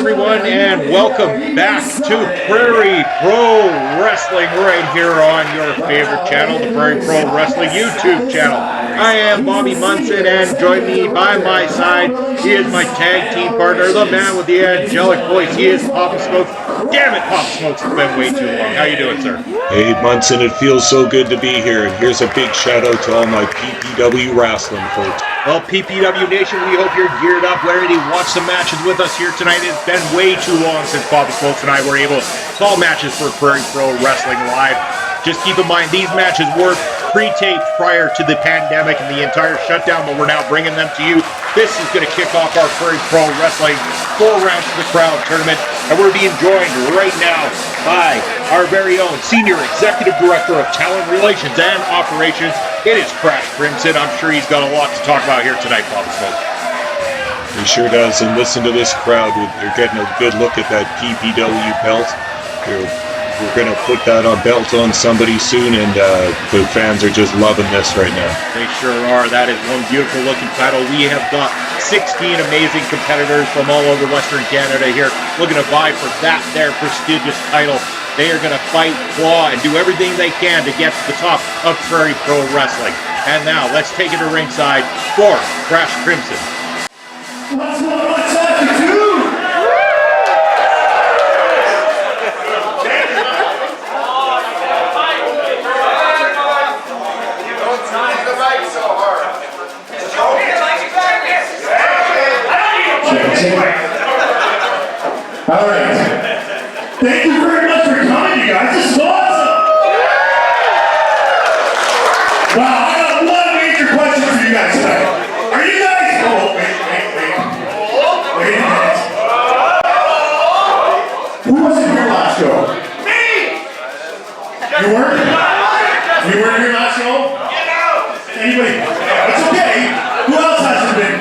everyone, and welcome back to Prairie Pro Wrestling right here on your favorite channel, the Prairie Pro Wrestling YouTube channel. I am Bobby Munson, and join me by my side, he is my tag team partner, the man with the angelic voice. He is Papa Smokes. Damn it, Papa Smokes, it's been way too long. How you doing, sir? Hey, Munson, it feels so good to be here, and here's a big shout out to all my PPW wrestling folks. Well, PPW Nation, we hope you're geared up, ready to watch some matches with us here tonight. It's been way too long since Papa Smokes and I were able to call matches for Prairie Pro Wrestling Live. Just keep in mind, these matches were pre-taped prior to the pandemic and the entire shutdown, but we're now bringing them to you. This is going to kick off our Prairie Pro Wrestling 4 rounds to the crowd tournament, and we're being joined right now by our very own Senior Executive Director of Talent Relations and Operations. It is Crash Crimson. I'm sure he's got a lot to talk about here tonight, Papa Smoke. He sure does, and listen to this crowd. They're getting a good look at that PPW belt. We're going to put that belt on somebody soon, and the fans are just loving this right now. They sure are. That is one beautiful looking title. We have got 16 amazing competitors from all over Western Canada here looking to vie for that there prestigious title. They are going to fight, claw, and do everything they can to get to the top of Prairie Pro Wrestling. And now, let's take it to ringside for Crash Crimson. What's going on, Saskatoon? All right. Thank you very much for coming, you guys. This is awesome. Wow, I got one major question for you guys tonight. Are you guys... Oh, wait a minute. Who wasn't here last show? Me! You weren't? You weren't here last show? Get out! Anyway, it's okay. Who else hasn't been?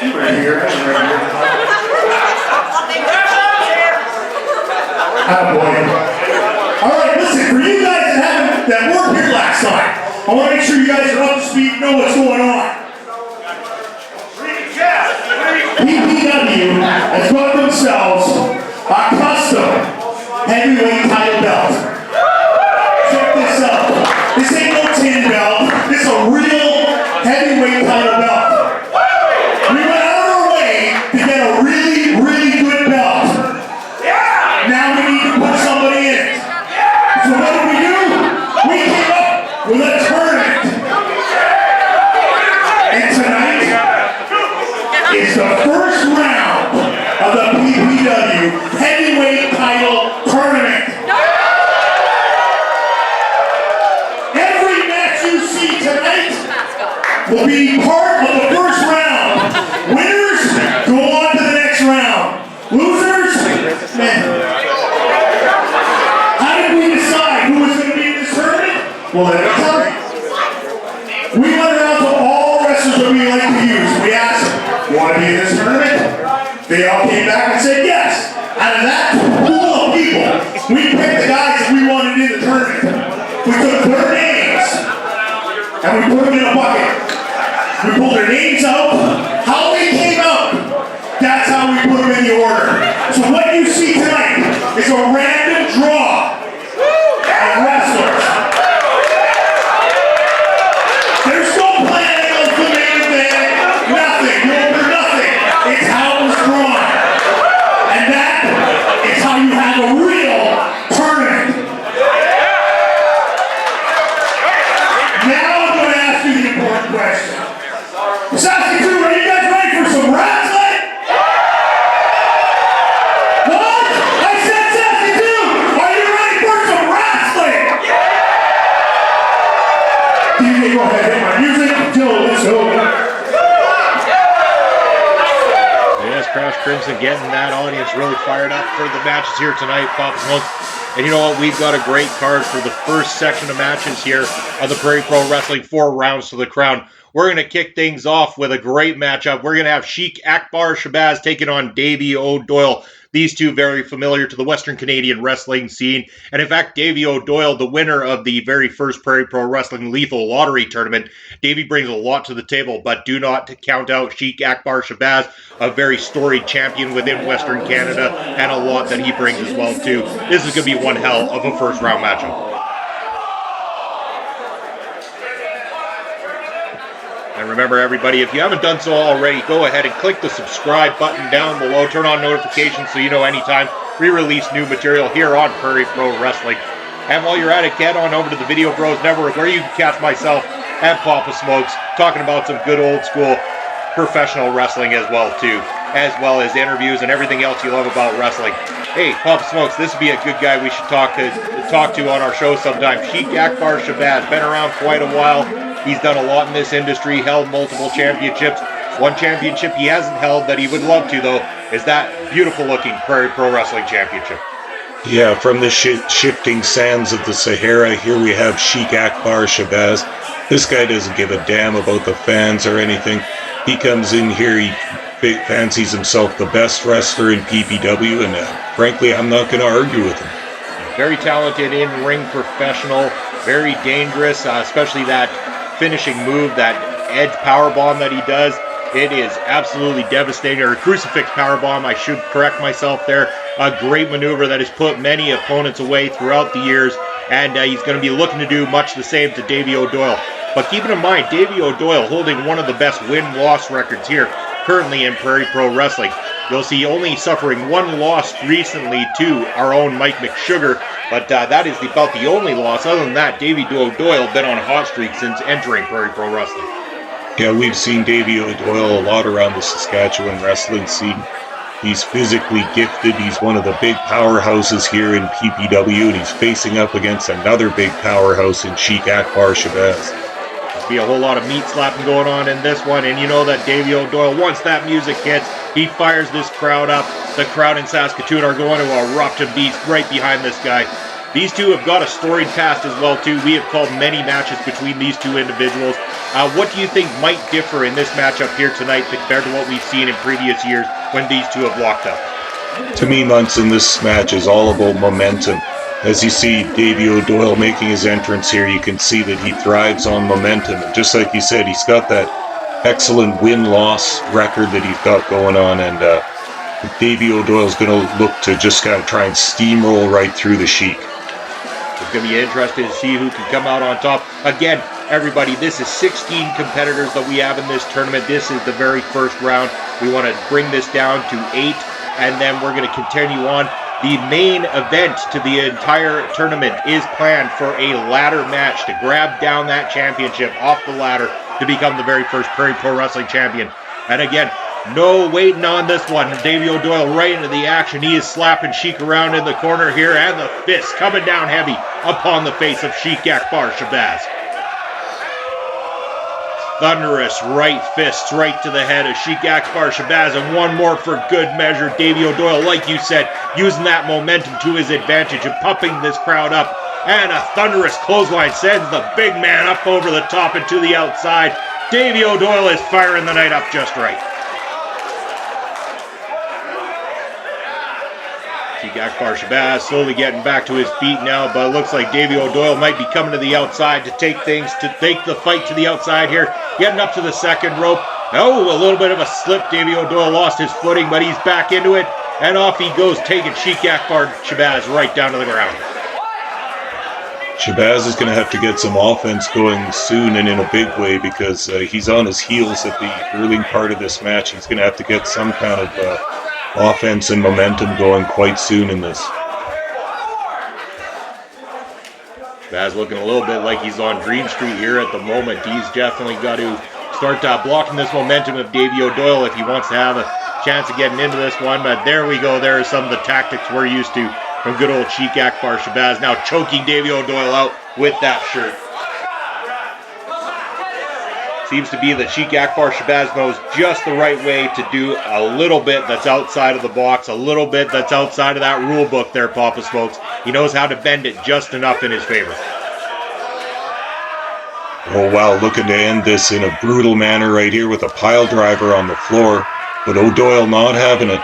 Here. Right here. All right, listen, for you guys that weren't here last time, I want to make sure you guys are up to speed and know what's going on. PPW has got themselves a custom heavyweight title belt. Check this out. This ain't no tin belt. This is a real heavyweight title belt. We went out of our way to get a really, really good belt. Now we need to put somebody in it. So what did we do? We came up with a tournament. And tonight is the first round of the PPW Heavyweight Title Tournament. Every match you see tonight will be part of the first round. Winners go on to the next round. Losers, man. Well, let me tell you. We went around to all wrestlers that we like to use. We asked them, you want to be in this tournament? They all came back and said yes. Out of that pool of people, we picked the guys that we wanted in the tournament. We took their names and we put them in a bucket. We pulled their names out. How they came out, that's how we put them in the order. So what you see tonight is a random draw of wrestlers. Saskatoon, are you guys ready for some wrestling? What? I said Saskatoon! Are you ready for some wrestling? DJ, go ahead, hit my music until it's over. Yes, Crash Crimson getting that audience really fired up for the matches here tonight, Papa Smoke. And you know what? We've got a great card for the first section of matches here of the Prairie Pro Wrestling 4 rounds to the crown. We're going to kick things off with a great matchup. We're going to have Sheik Akbar Shabazz taking on Davey O'Doyle. These two very familiar to the Western Canadian wrestling scene. And in fact, Davey O'Doyle, the winner of the very first Prairie Pro Wrestling Lethal Lottery Tournament, Davey brings a lot to the table, but do not count out Sheik Akbar Shabazz, a very storied champion within Western Canada, and a lot that he brings as well too. This is going to be one hell of a first round matchup. And remember, everybody, if you haven't done so already, go ahead and click the subscribe button down below. Turn on notifications so you know anytime we release new material here on Prairie Pro Wrestling. And while you're at it, get on over to the Video Bros Network, where you can catch myself and Papa Smokes talking about some good old school professional wrestling as well too, as well as interviews and everything else you love about wrestling. Hey, Papa Smokes, this would be a good guy we should talk to on our show sometime. Sheik Akbar Shabazz, been around quite a while. He's done a lot in this industry, held multiple championships. One championship he hasn't held that he would love to, though, is that beautiful-looking Prairie Pro Wrestling Championship. Yeah, from the shifting sands of the Sahara, here we have Sheik Akbar Shabazz. This guy doesn't give a damn about the fans or anything. He comes in here, he fancies himself the best wrestler in PPW, and frankly, I'm not going to argue with him. Very talented in-ring professional, very dangerous, especially that finishing move, that edge powerbomb that he does. It is absolutely devastating. Or a crucifix powerbomb, I should correct myself there. A great maneuver that has put many opponents away throughout the years, and he's going to be looking to do much the same to Davey O'Doyle. But keeping in mind, Davey O'Doyle holding one of the best win-loss records here currently in Prairie Pro Wrestling. You'll see only suffering one loss recently to our own Mike McSugar, but that is about the only loss. Other than that, Davey O'Doyle been on a hot streak since entering Prairie Pro Wrestling. Yeah, we've seen Davey O'Doyle a lot around the Saskatchewan wrestling scene. He's physically gifted. He's one of the big powerhouses here in PPW, and he's facing up against another big powerhouse in Sheik Akbar Shabazz. Be a whole lot of meat slapping going on in this one, and you know that Davey O'Doyle, once that music hits, he fires this crowd up. The crowd in Saskatoon are going to erupt and be right behind this guy. These two have got a storied past as well too. We have called many matches between these two individuals. What do you think might differ in this matchup here tonight compared to what we've seen in previous years when these two have locked up? To me, Munson, this match is all about momentum. As you see Davey O'Doyle making his entrance here, you can see that he thrives on momentum. And just like you said, he's got that excellent win-loss record that he's got going on, and Davey O'Doyle's going to look to just kind of try and steamroll right through the Sheik. It's going to be interesting to see who can come out on top. Again, everybody, this is 16 competitors that we have in this tournament. This is the very first round. We want to bring this down to 8, and then we're going to continue on. The main event to the entire tournament is planned for a ladder match to grab down that championship off the ladder to become the very first Prairie Pro Wrestling Champion. And again, no waiting on this one. Davey O'Doyle right into the action. He is slapping Sheik around in the corner here, and the fist coming down heavy upon the face of Sheik Akbar Shabazz. Thunderous right fists right to the head of Sheik Akbar Shabazz, and one more for good measure. Davey O'Doyle, like you said, using that momentum to his advantage and pumping this crowd up. And a thunderous clothesline sends the big man up over the top and to the outside. Davey O'Doyle is firing the night up just right. Sheik Akbar Shabazz slowly getting back to his feet now, but it looks like Davey O'Doyle might be coming to the outside to take the fight to the outside here. Getting up to the second rope. Oh, a little bit of a slip. Davey O'Doyle lost his footing, but he's back into it, and off he goes, taking Sheik Akbar Shabazz right down to the ground. Shabazz is going to have to get some offense going soon and in a big way, because he's on his heels at the early part of this match. He's going to have to get some kind of offense and momentum going quite soon in this. Shabazz looking a little bit like he's on Dream Street here at the moment. He's definitely got to start blocking this momentum of Davey O'Doyle if he wants to have a chance of getting into this one. But there we go. There are some of the tactics we're used to from good old Sheik Akbar Shabazz. Now choking Davey O'Doyle out with that shirt. Seems to be that Sheik Akbar Shabazz knows just the right way to do a little bit that's outside of the box, a little bit that's outside of that rule book there, Papa Smokes. He knows how to bend it just enough in his favor. Oh wow, looking to end this in a brutal manner right here with a pile driver on the floor, but O'Doyle not having it.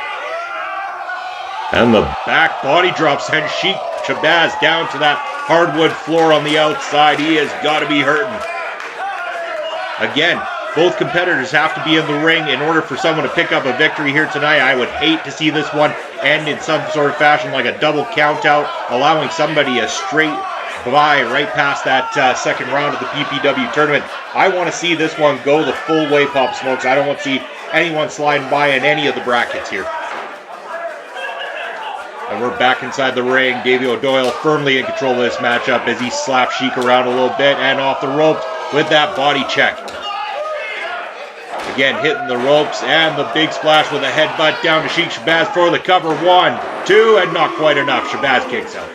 And the back body drop sends Sheik Shabazz down to that hardwood floor on the outside. He has got to be hurting. Again, both competitors have to be in the ring in order for someone to pick up a victory here tonight. I would hate to see this one end in some sort of fashion like a double count out, allowing somebody a straight by right past that second round of the PPW tournament. I want to see this one go the full way, Pop Smokes. I don't want to see anyone sliding by in any of the brackets here. And we're back inside the ring. Davey O'Doyle firmly in control of this matchup as he slaps Sheik around a little bit and off the ropes with that body check. Again, hitting the ropes and the big splash with a headbutt down to Sheik Shabazz for the cover. 1, 2, and not quite enough. Shabazz kicks out.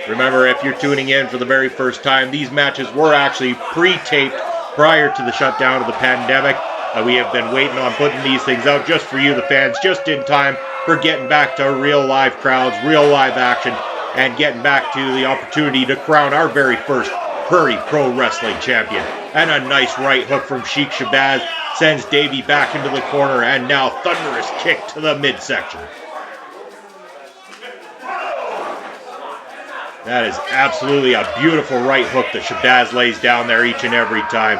Remember, if you're tuning in for the very first time, these matches were actually pre-taped prior to the shutdown of the pandemic. We have been waiting on putting these things out just for you, the fans, just in time for getting back to real live crowds, real live action, and getting back to the opportunity to crown our very first Prairie Pro Wrestling Champion. And a nice right hook from Sheik Shabazz sends Davey back into the corner, and now thunderous kick to the midsection. That is absolutely a beautiful right hook that Shabazz lays down there each and every time.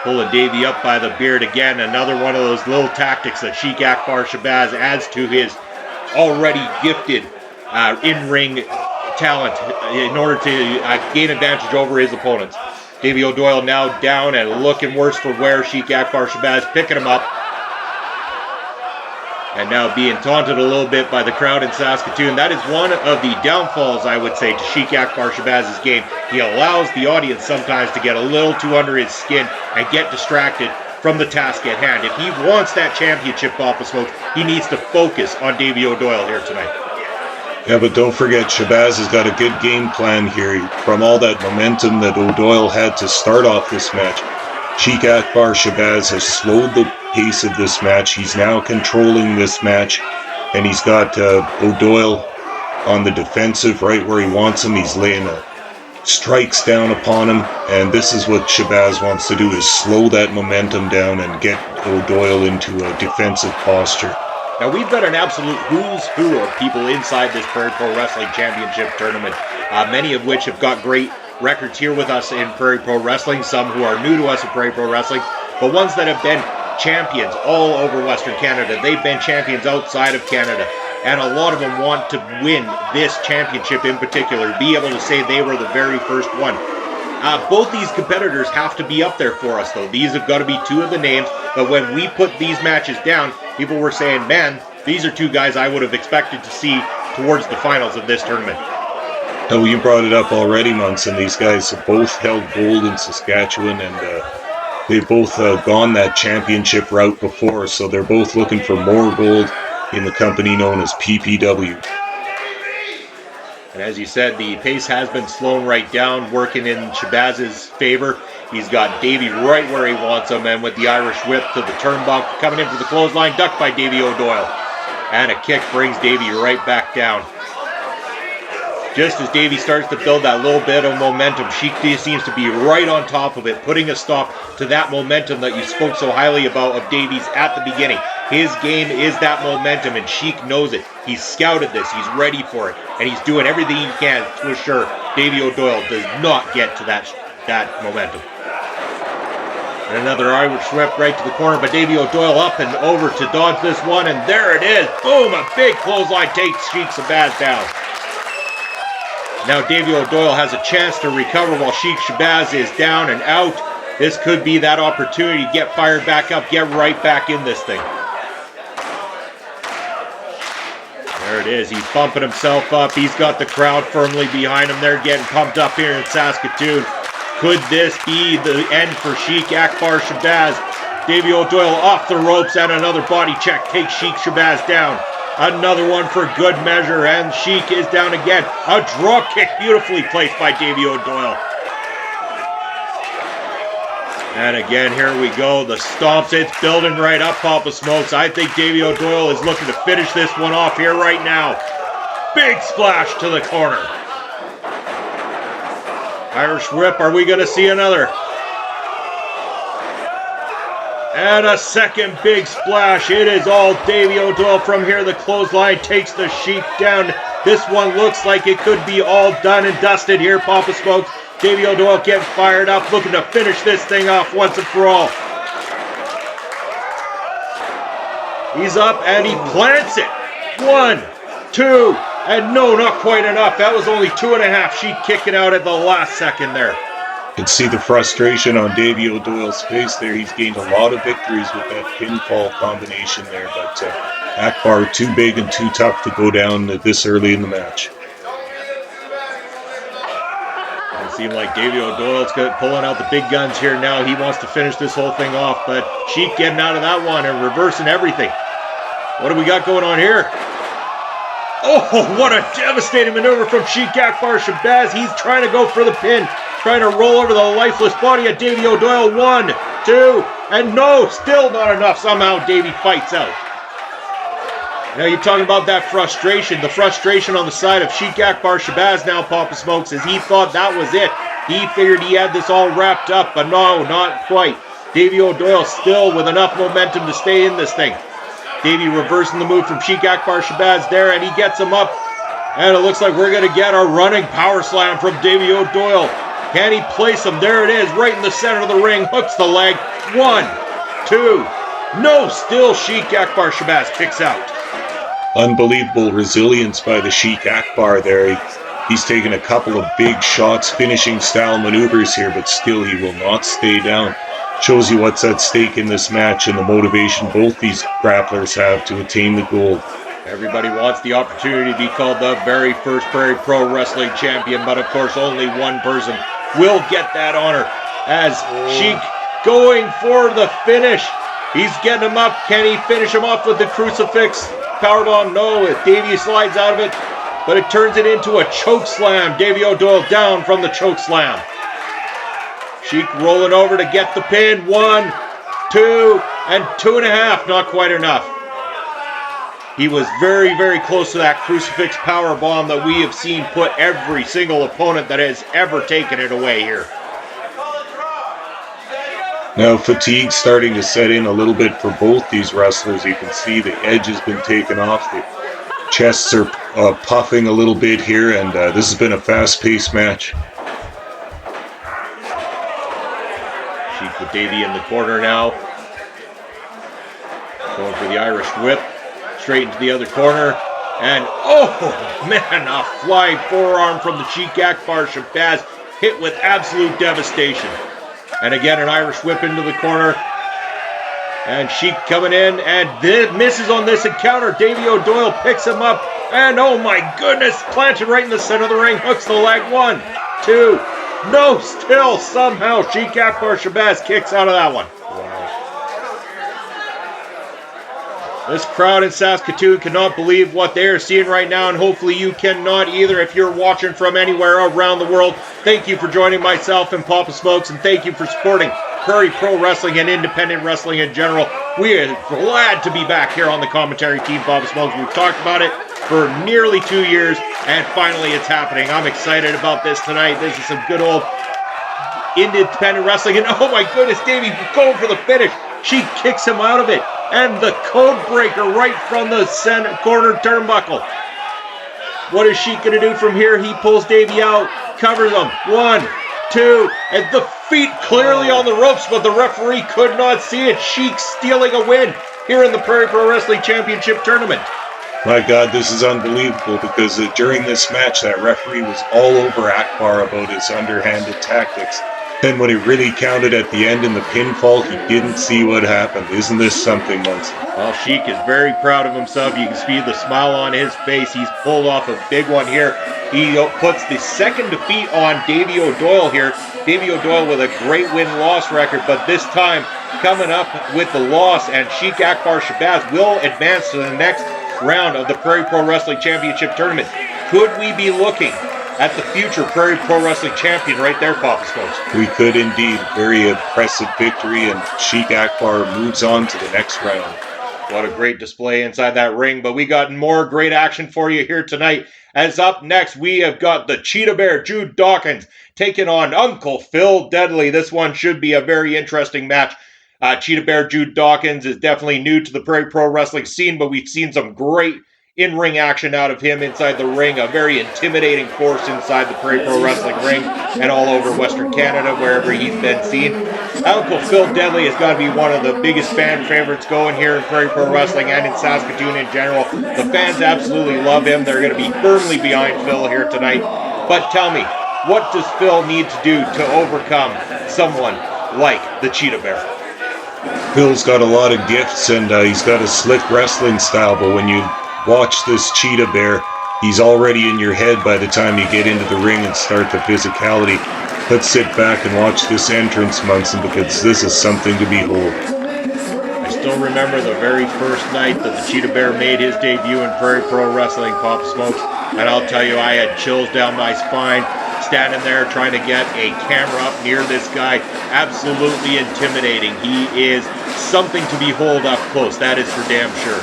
Pulling Davey up by the beard again. Another one of those little tactics that Sheik Akbar Shabazz adds to his already gifted in-ring talent in order to gain advantage over his opponents. Davey O'Doyle now down and looking worse for wear. Sheik Akbar Shabazz picking him up. And now being taunted a little bit by the crowd in Saskatoon. That is one of the downfalls, I would say, to Sheik Akbar Shabazz's game. He allows the audience sometimes to get a little too under his skin and get distracted from the task at hand. If he wants that championship off of Smoke, he needs to focus on Davey O'Doyle here tonight. Yeah, but don't forget, Shabazz has got a good game plan here. From all that momentum that O'Doyle had to start off this match, Sheik Akbar Shabazz has slowed the pace of this match. He's now controlling this match, and he's got O'Doyle on the defensive right where he wants him. He's laying strikes down upon him, and this is what Shabazz wants to do, is slow that momentum down and get O'Doyle into a defensive posture. Now we've got an absolute who's who of people inside this Prairie Pro Wrestling Championship tournament, many of which have got great records here with us in Prairie Pro Wrestling, some who are new to us in Prairie Pro Wrestling, but ones that have been champions all over Western Canada. They've been champions outside of Canada, and a lot of them want to win this championship in particular, be able to say they were the very first one. Both these competitors have to be up there for us, though. These have got to be two of the names, but when we put these matches down, people were saying, man, these are two guys I would have expected to see towards the finals of this tournament. Oh, you brought it up already, Munson. These guys have both held gold in Saskatchewan, and they've both gone that championship route before, so they're both looking for more gold in the company known as PPW. And as you said, the pace has been slowing right down, working in Shabazz's favor. He's got Davey right where he wants him, and with the Irish whip to the turnbuckle, coming in for the clothesline, ducked by Davey O'Doyle. And a kick brings Davey right back down. Just as Davey starts to build that little bit of momentum, Sheik seems to be right on top of it, putting a stop to that momentum that you spoke so highly about of Davey's at the beginning. His game is that momentum, and Sheik knows it. He's scouted this, he's ready for it, and he's doing everything he can to assure Davey O'Doyle does not get to that momentum. And another Irish whip right to the corner, but Davey O'Doyle up and over to dodge this one, and there it is. Boom, a big clothesline takes Sheik Shabazz down. Now Davey O'Doyle has a chance to recover while Sheik Shabazz is down and out. This could be that opportunity to get fired back up, get right back in this thing. There it is. He's bumping himself up. He's got the crowd firmly behind him. They're getting pumped up here in Saskatoon. Could this be the end for Sheik Akbar Shabazz? Davey O'Doyle off the ropes, and another body check takes Sheik Shabazz down. Another one for good measure, and Sheik is down again. A drop kick beautifully placed by Davey O'Doyle. And again, here we go. The stomps, it's building right up, Papa Smokes. I think Davey O'Doyle is looking to finish this one off here right now. Big splash to the corner. Irish whip, are we going to see another? And a second big splash. It is all Davey O'Doyle from here. The clothesline takes the Sheik down. This one looks like it could be all done and dusted here, Papa Smokes. Davey O'Doyle getting fired up, looking to finish this thing off once and for all. He's up and he plants it. 1, 2, and no, not quite enough. That was only 2.5. Sheik kicking out at the last second there. You can see the frustration on Davey O'Doyle's face there. He's gained a lot of victories with that pinfall combination there, but Akbar too big and too tough to go down this early in the match. It seemed like Davey O'Doyle's pulling out the big guns here now. He wants to finish this whole thing off, but Sheik getting out of that one and reversing everything. What do we got going on here? Oh, what a devastating maneuver from Sheik Akbar Shabazz. He's trying to go for the pin, trying to roll over the lifeless body of Davey O'Doyle. 1, 2, and no, still not enough. Somehow Davey fights out. Now you're talking about that frustration. The frustration on the side of Sheik Akbar Shabazz now, Papa Smokes, as he thought that was it. He figured he had this all wrapped up, but no, not quite. Davey O'Doyle still with enough momentum to stay in this thing. Davey reversing the move from Sheik Akbar Shabazz there, and he gets him up. And it looks like we're going to get a running power slam from Davey O'Doyle. Can he place him? There it is, right in the center of the ring. Hooks the leg. 1, 2. No, still Sheik Akbar Shabazz kicks out. Unbelievable resilience by the Sheik Akbar there. He's taken a couple of big shots, finishing style maneuvers here, but still he will not stay down. Shows you what's at stake in this match and the motivation both these grapplers have to attain the goal. Everybody wants the opportunity to be called the very first Prairie Pro Wrestling Champion, but of course only one person will get that honor. As Sheik going for the finish. He's getting him up. Can he finish him off with the crucifix? Powerbomb? No. Davey slides out of it, but it turns it into a choke slam. Davey O'Doyle down from the choke slam. Sheik rolling over to get the pin. 1, 2, and 2.5. Not quite enough. He was very, very close to that crucifix power bomb that we have seen put every single opponent that has ever taken it away here. Now fatigue starting to set in a little bit for both these wrestlers. You can see the edge has been taken off. The chests are puffing a little bit here, and this has been a fast-paced match. Sheik with Davey in the corner now. Going for the Irish whip. Straight into the other corner. And, oh, man, a flying forearm from the Sheik Akbar Shabazz. Hit with absolute devastation. And again, an Irish whip into the corner. And Sheik coming in and misses on this encounter. Davey O'Doyle picks him up. And, oh, my goodness, planted right in the center of the ring. Hooks the leg. 1, 2. No, still somehow Sheik Akbar Shabazz kicks out of that one. This crowd in Saskatoon cannot believe what they are seeing right now, and hopefully you cannot either if you're watching from anywhere around the world. Thank you for joining myself and Papa Smokes, and thank you for supporting Prairie Pro Wrestling and independent wrestling in general. We are glad to be back here on the commentary team, Papa Smokes. We've talked about it for nearly 2 years, and finally it's happening. I'm excited about this tonight. This is some good old independent wrestling, and oh my goodness, Davey going for the finish. She kicks him out of it, and the code breaker right from the center corner turnbuckle. What is Sheik going to do from here? He pulls Davey out, covers him. 1, 2, and the feet clearly on the ropes, but the referee could not see it. Sheik stealing a win here in the Prairie Pro Wrestling Championship Tournament. My God, this is unbelievable because during this match, that referee was all over Akbar about his underhanded tactics. Then when it really counted at the end in the pinfall, he didn't see what happened. Isn't this something, Munson? Well, Sheik is very proud of himself. You can see the smile on his face. He's pulled off a big one here. He puts the second defeat on Davey O'Doyle here. Davey O'Doyle with a great win-loss record, but this time coming up with the loss, and Sheik Akbar Shabazz will advance to the next round of the Prairie Pro Wrestling Championship Tournament. Could we be looking at the future Prairie Pro Wrestling Champion right there, Papa Smokes? We could indeed. Very impressive victory, and Sheik Akbar moves on to the next round. What a great display inside that ring, but we got more great action for you here tonight. As up next, we have got the Cheetah Bear, Jude Dawkins, taking on Uncle Phil Deadly. This one should be a very interesting match. Cheetah Bear Jude Dawkins is definitely new to the Prairie Pro Wrestling scene, but we've seen some great in-ring action out of him inside the ring, a very intimidating force inside the Prairie Pro Wrestling ring and all over Western Canada, wherever he's been seen. Uncle Phil Deadly has got to be one of the biggest fan favorites going here in Prairie Pro Wrestling and in Saskatoon in general. The fans absolutely love him. They're going to be firmly behind Phil here tonight. But tell me, what does Phil need to do to overcome someone like the Cheetah Bear? Phil's got a lot of gifts, and he's got a slick wrestling style, but when you watch this Cheetah Bear, he's already in your head by the time you get into the ring and start the physicality. Let's sit back and watch this entrance, Munson, because this is something to behold. I still remember the very first night that the Cheetah Bear made his debut in Prairie Pro Wrestling, Papa Smokes, and I'll tell you, I had chills down my spine, standing there trying to get a camera up near this guy. Absolutely intimidating. He is something to behold up close, that is for damn sure.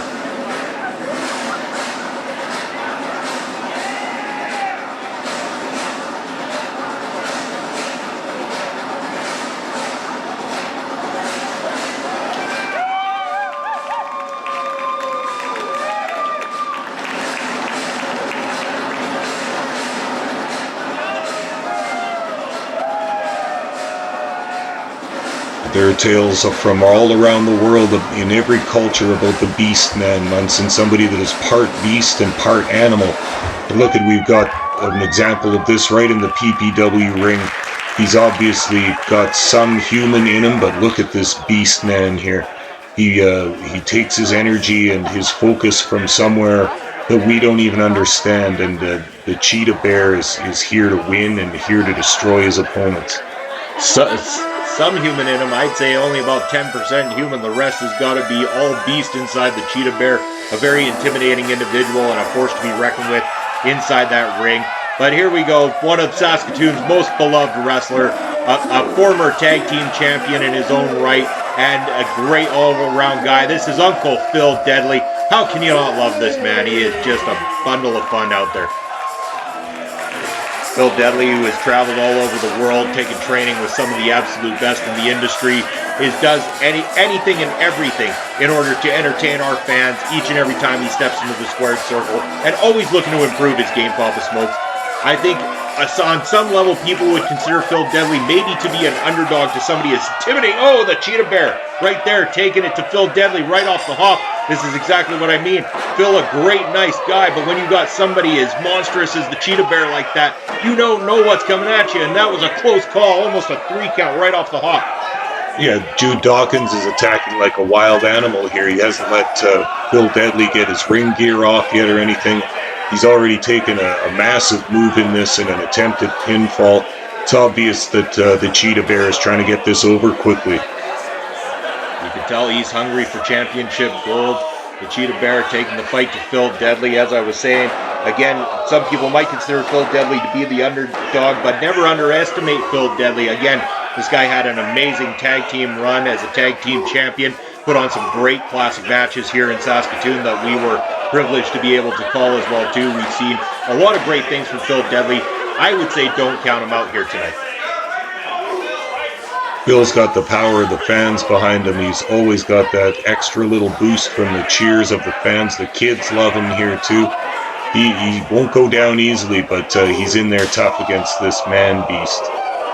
There are tales from all around the world, in every culture, about the Beast Man, Munson, somebody that is part beast and part animal. But look at, we've got an example of this right in the PPW ring. He's obviously got some human in him, but look at this Beast Man here. He takes his energy and his focus from somewhere that we don't even understand, and the Cheetah Bear is here to win and here to destroy his opponents. Some human in him, I'd say only about 10% human. The rest has got to be all beast inside the Cheetah Bear. A very intimidating individual and a force to be reckoned with inside that ring. But here we go, one of Saskatoon's most beloved wrestler, a former tag team champion in his own right, and a great all-around guy. This is Uncle Phil Deadly. How can you not love this man? He is just a bundle of fun out there. Phil Deadly, who has traveled all over the world, taken training with some of the absolute best in the industry, does anything and everything in order to entertain our fans each and every time he steps into the squared circle, and always looking to improve his game, Papa Smokes. I think on some level, people would consider Phil Deadly maybe to be an underdog to somebody as intimidating. Oh, the Cheetah Bear right there, taking it to Phil Deadly right off the hop. This is exactly what I mean. Phil, a great, nice guy, but when you got somebody as monstrous as the Cheetah Bear like that, you don't know what's coming at you, and that was a close call, almost a 3 count right off the hop. Yeah, Jude Dawkins is attacking like a wild animal here. He hasn't let Phil Deadly get his ring gear off yet or anything. He's already taken a massive move in this in an attempted pinfall. It's obvious that the Cheetah Bear is trying to get this over quickly. You can tell he's hungry for championship gold. The Cheetah Bear taking the fight to Phil Deadly, as I was saying. Again, some people might consider Phil Deadly to be the underdog, but never underestimate Phil Deadly. Again, this guy had an amazing tag team run as a tag team champion. Put on some great classic matches here in Saskatoon that we were privileged to be able to call as well too. We've seen a lot of great things from Phil Deadly. I would say don't count him out here tonight. Phil's got the power of the fans behind him. He's always got that extra little boost from the cheers of the fans. The kids love him here too. He won't go down easily, but he's in there tough against this man beast.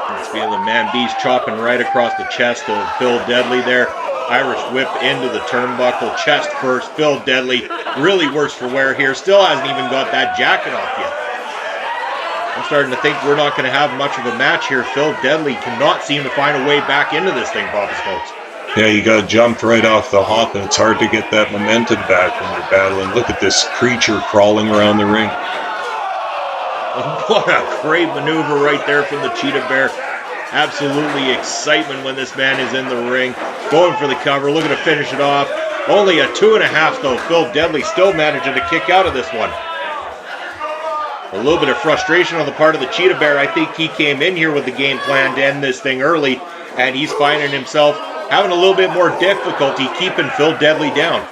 Let's feel the man beast chopping right across the chest of Phil Deadly there. Irish whip into the turnbuckle, chest first. Phil Deadly, really worse for wear here. Still hasn't even got that jacket off yet. I'm starting to think we're not going to have much of a match here. Phil Deadly cannot seem to find a way back into this thing, Papa Smokes. Yeah, you got jumped right off the hop, and it's hard to get that momentum back when you're battling. Look at this creature crawling around the ring. What a great maneuver right there from the Cheetah Bear. Absolutely excitement when this man is in the ring. Going for the cover, looking to finish it off. Only a 2.5 though. Phil Deadly still managing to kick out of this one. A little bit of frustration on the part of the Cheetah Bear. I think he came in here with the game plan to end this thing early, and he's finding himself having a little bit more difficulty keeping Phil Deadly down.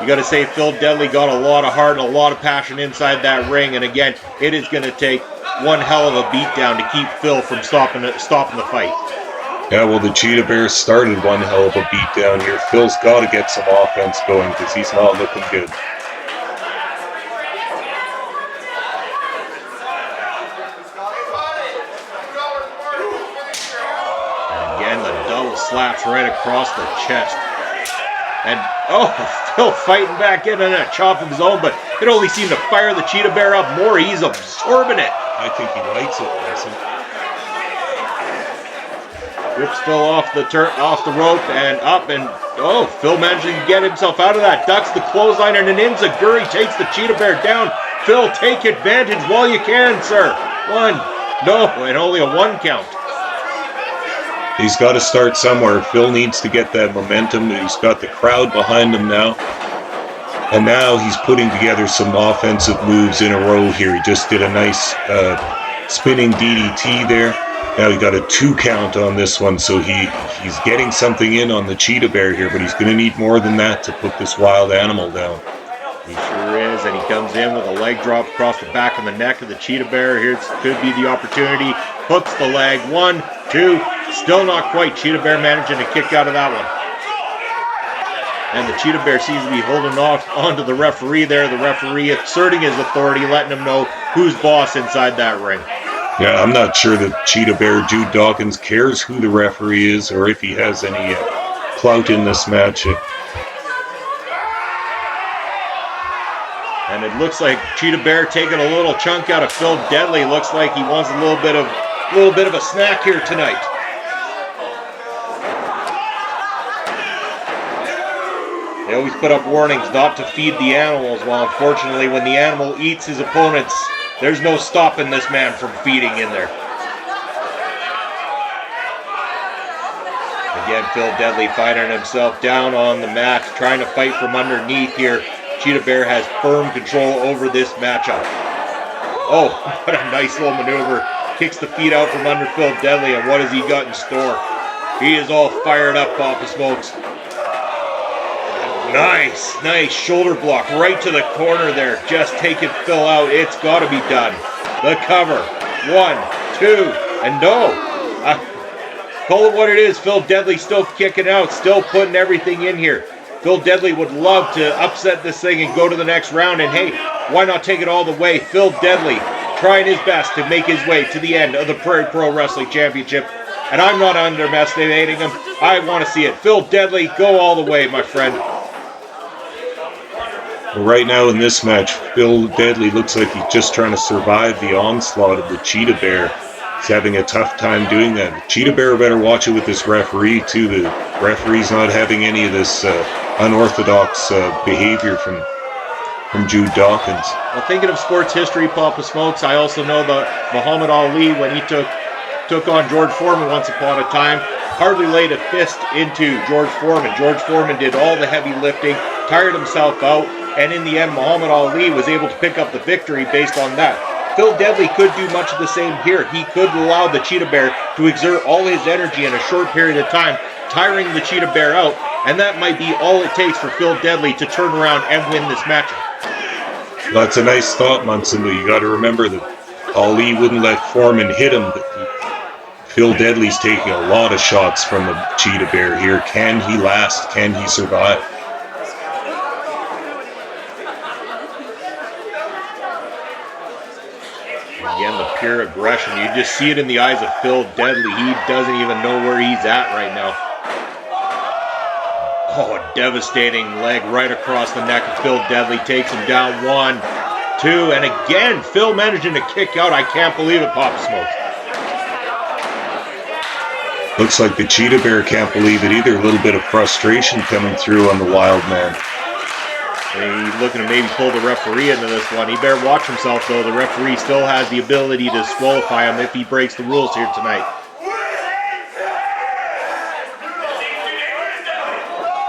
You got to say Phil Deadly got a lot of heart and a lot of passion inside that ring, and again, it is going to take one hell of a beatdown to keep Phil from stopping the fight. Yeah, well, the Cheetah Bear started one hell of a beat down here. Phil's got to get some offense going because he's not looking good. And again, the double slaps right across the chest. And, oh, Phil fighting back in on a chop of his own, but it only seemed to fire the Cheetah Bear up more. He's absorbing it. I think he likes it, Mason. Whips Phil off the rope and up, and oh, Phil managing to get himself out of that. Ducks the clothesline, and an enziguri takes the Cheetah Bear down. Phil, take advantage while you can, sir. One, no, and only a 1 count. He's got to start somewhere. Phil needs to get that momentum. He's got the crowd behind him now. And now he's putting together some offensive moves in a row here. He just did a nice spinning DDT there. Now he got a 2 count on this one, so he's getting something in on the Cheetah Bear here, but he's going to need more than that to put this wild animal down. He sure is, and he comes in with a leg drop across the back of the neck of the Cheetah Bear. Here could be the opportunity. Hooks the leg. 1, 2, still not quite. Cheetah Bear managing to kick out of that one. And the Cheetah Bear seems to be holding off onto the referee there. The referee asserting his authority, letting him know who's boss inside that ring. Yeah, I'm not sure that Cheetah Bear Jude Dawkins cares who the referee is or if he has any clout in this match. And it looks like Cheetah Bear taking a little chunk out of Phil Deadly. Looks like he wants a little bit of a snack here tonight. They always put up warnings not to feed the animals. Well, unfortunately, when the animal eats his opponents, there's no stopping this man from feeding in there. Again, Phil Deadly finding himself down on the mat, trying to fight from underneath here. Cheetah Bear has firm control over this matchup. Oh, what a nice little maneuver. Kicks the feet out from under Phil Deadly, and what has he got in store? He is all fired up, Papa Smokes. Nice shoulder block right to the corner there. Just taking Phil out. It's got to be done. The cover. 1, 2, and no. Call it what it is. Phil Deadly still kicking out, still putting everything in here. Phil Deadly would love to upset this thing and go to the next round, and hey, why not take it all the way? Phil Deadly trying his best to make his way to the end of the Prairie Pro Wrestling Championship, and I'm not underestimating him. I want to see it. Phil Deadly, go all the way, my friend. Well, right now in this match, Phil Deadly looks like he's just trying to survive the onslaught of the Cheetah Bear. He's having a tough time doing that. The Cheetah Bear better watch it with this referee, too. The referee's not having any of this unorthodox behavior from Jude Dawkins. Well, thinking of sports history, Papa Smokes, I also know that Muhammad Ali, when he took on George Foreman once upon a time, hardly laid a fist into George Foreman. George Foreman did all the heavy lifting, tired himself out, and in the end, Muhammad Ali was able to pick up the victory based on that. Phil Deadly could do much of the same here. He could allow the Cheetah Bear to exert all his energy in a short period of time, tiring the Cheetah Bear out, and that might be all it takes for Phil Deadly to turn around and win this matchup. That's a nice thought, Munson, but you got to remember that Ali wouldn't let Foreman hit him. Phil Deadly's taking a lot of shots from the Cheetah Bear here. Can he last? Can he survive? Again, the pure aggression. You just see it in the eyes of Phil Deadly. He doesn't even know where he's at right now. Oh, a devastating leg right across the neck of Phil Deadly. Takes him down. 1, 2, and again, Phil managing to kick out. I can't believe it, Papa Smokes. Looks like the Cheetah Bear can't believe it either. A little bit of frustration coming through on the wild man. And he's looking to maybe pull the referee into this one. He better watch himself, though. The referee still has the ability to disqualify him if he breaks the rules here tonight.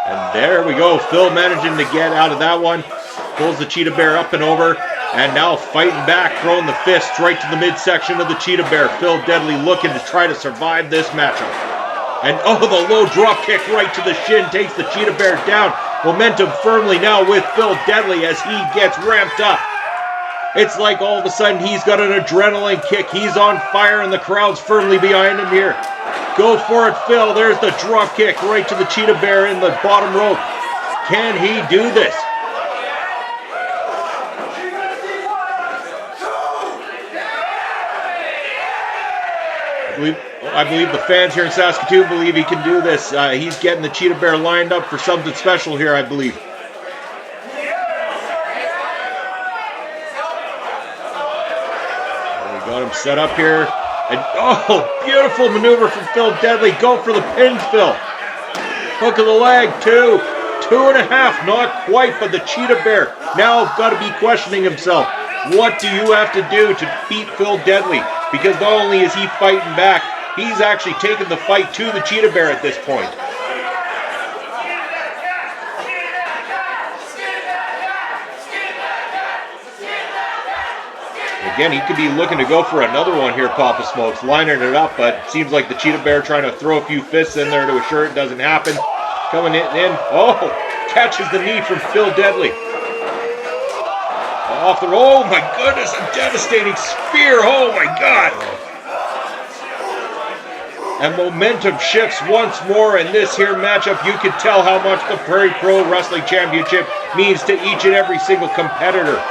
And there we go. Phil managing to get out of that one. Pulls the Cheetah Bear up and over. And now fighting back, throwing the fists right to the midsection of the Cheetah Bear. Phil Deadly looking to try to survive this matchup. And oh, the low drop kick right to the shin takes the Cheetah Bear down. Momentum firmly now with Phil Deadly as he gets ramped up. It's like all of a sudden he's got an adrenaline kick. He's on fire and the crowd's firmly behind him here. Go for it, Phil. There's the drop kick right to the Cheetah Bear in the bottom rope. Can he do this? I believe the fans here in Saskatoon believe he can do this. He's getting the Cheetah Bear lined up for something special here, I believe. We got him set up here. And oh, beautiful maneuver from Phil Deadly. Go for the pin, Phil. Hook of the leg, 2.5, not quite, but the Cheetah Bear now got to be questioning himself. What do you have to do to beat Phil Deadly? Because not only is he fighting back, he's actually taken the fight to the Cheetah Bear at this point. Again, he could be looking to go for another one here, Papa Smokes, lining it up, but it seems like the Cheetah Bear trying to throw a few fists in there to assure it doesn't happen. Coming in, oh, catches the knee from Phil Deadly. Off the, oh my goodness, a devastating spear, oh my God. And momentum shifts once more in this here matchup. You can tell how much the Prairie Pro Wrestling Championship means to each and every single competitor.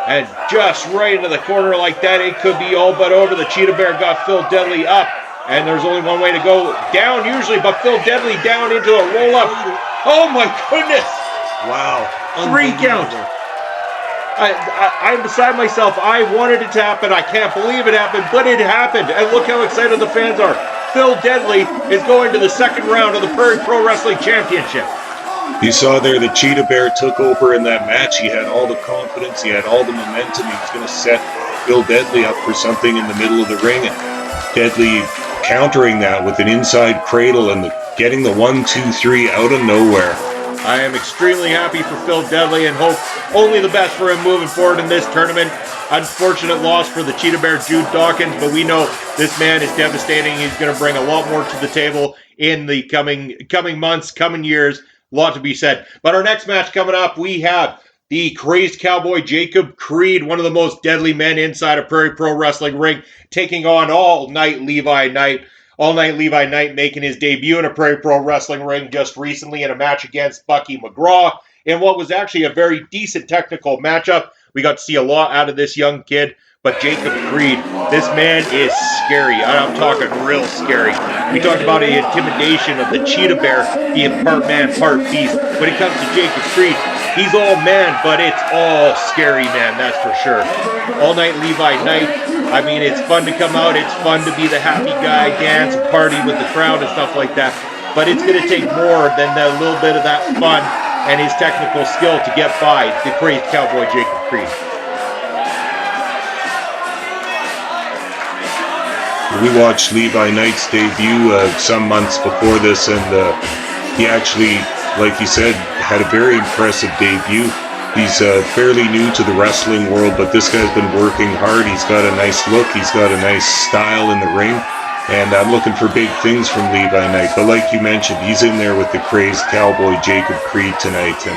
And just right into the corner like that, it could be all but over. The Cheetah Bear got Phil Deadly up, and there's only one way to go down usually, but Phil Deadly down into a roll-up. Oh my goodness! Wow. 3 count. I'm beside myself. I wanted it to happen. I can't believe it happened, but it happened. And look how excited the fans are. Phil Deadly is going to the second round of the Prairie Pro Wrestling Championship. You saw there the Cheetah Bear took over in that match. He had all the confidence. He had all the momentum. He was going to set Phil Deadly up for something in the middle of the ring. And Deadly countering that with an inside cradle and getting the 1-2-3 out of nowhere. I am extremely happy for Phil Deadly and hope only the best for him moving forward in this tournament. Unfortunate loss for the Cheetah Bear, Jude Dawkins, but we know this man is devastating. He's going to bring a lot more to the table in the coming months, coming years. A lot to be said. But our next match coming up, we have the crazed cowboy Jacob Creed, one of the most deadly men inside a Prairie Pro Wrestling ring, taking on All Night Levi Knight. All Night Levi Knight making his debut in a Prairie Pro Wrestling ring just recently in a match against Bucky McGraw in what was actually a very decent technical matchup. We got to see a lot out of this young kid, but Jacob Creed, this man is scary. I'm talking real scary. We talked about the intimidation of the Cheetah Bear being part man, part beast. When it comes to Jacob Creed, he's all man, but it's all scary man, that's for sure. All Night Levi Knight, I mean, it's fun to come out. It's fun to be the happy guy, dance and party with the crowd and stuff like that. But it's going to take more than a little bit of that fun and his technical skill to get by the crazed cowboy Jacob Creed. We watched Levi Knight's debut some months before this, and he actually, like you said, had a very impressive debut. He's fairly new to the wrestling world, but this guy's been working hard. He's got a nice look. He's got a nice style in the ring. And I'm looking for big things from Levi Knight. But like you mentioned, he's in there with the crazed cowboy Jacob Creed tonight. And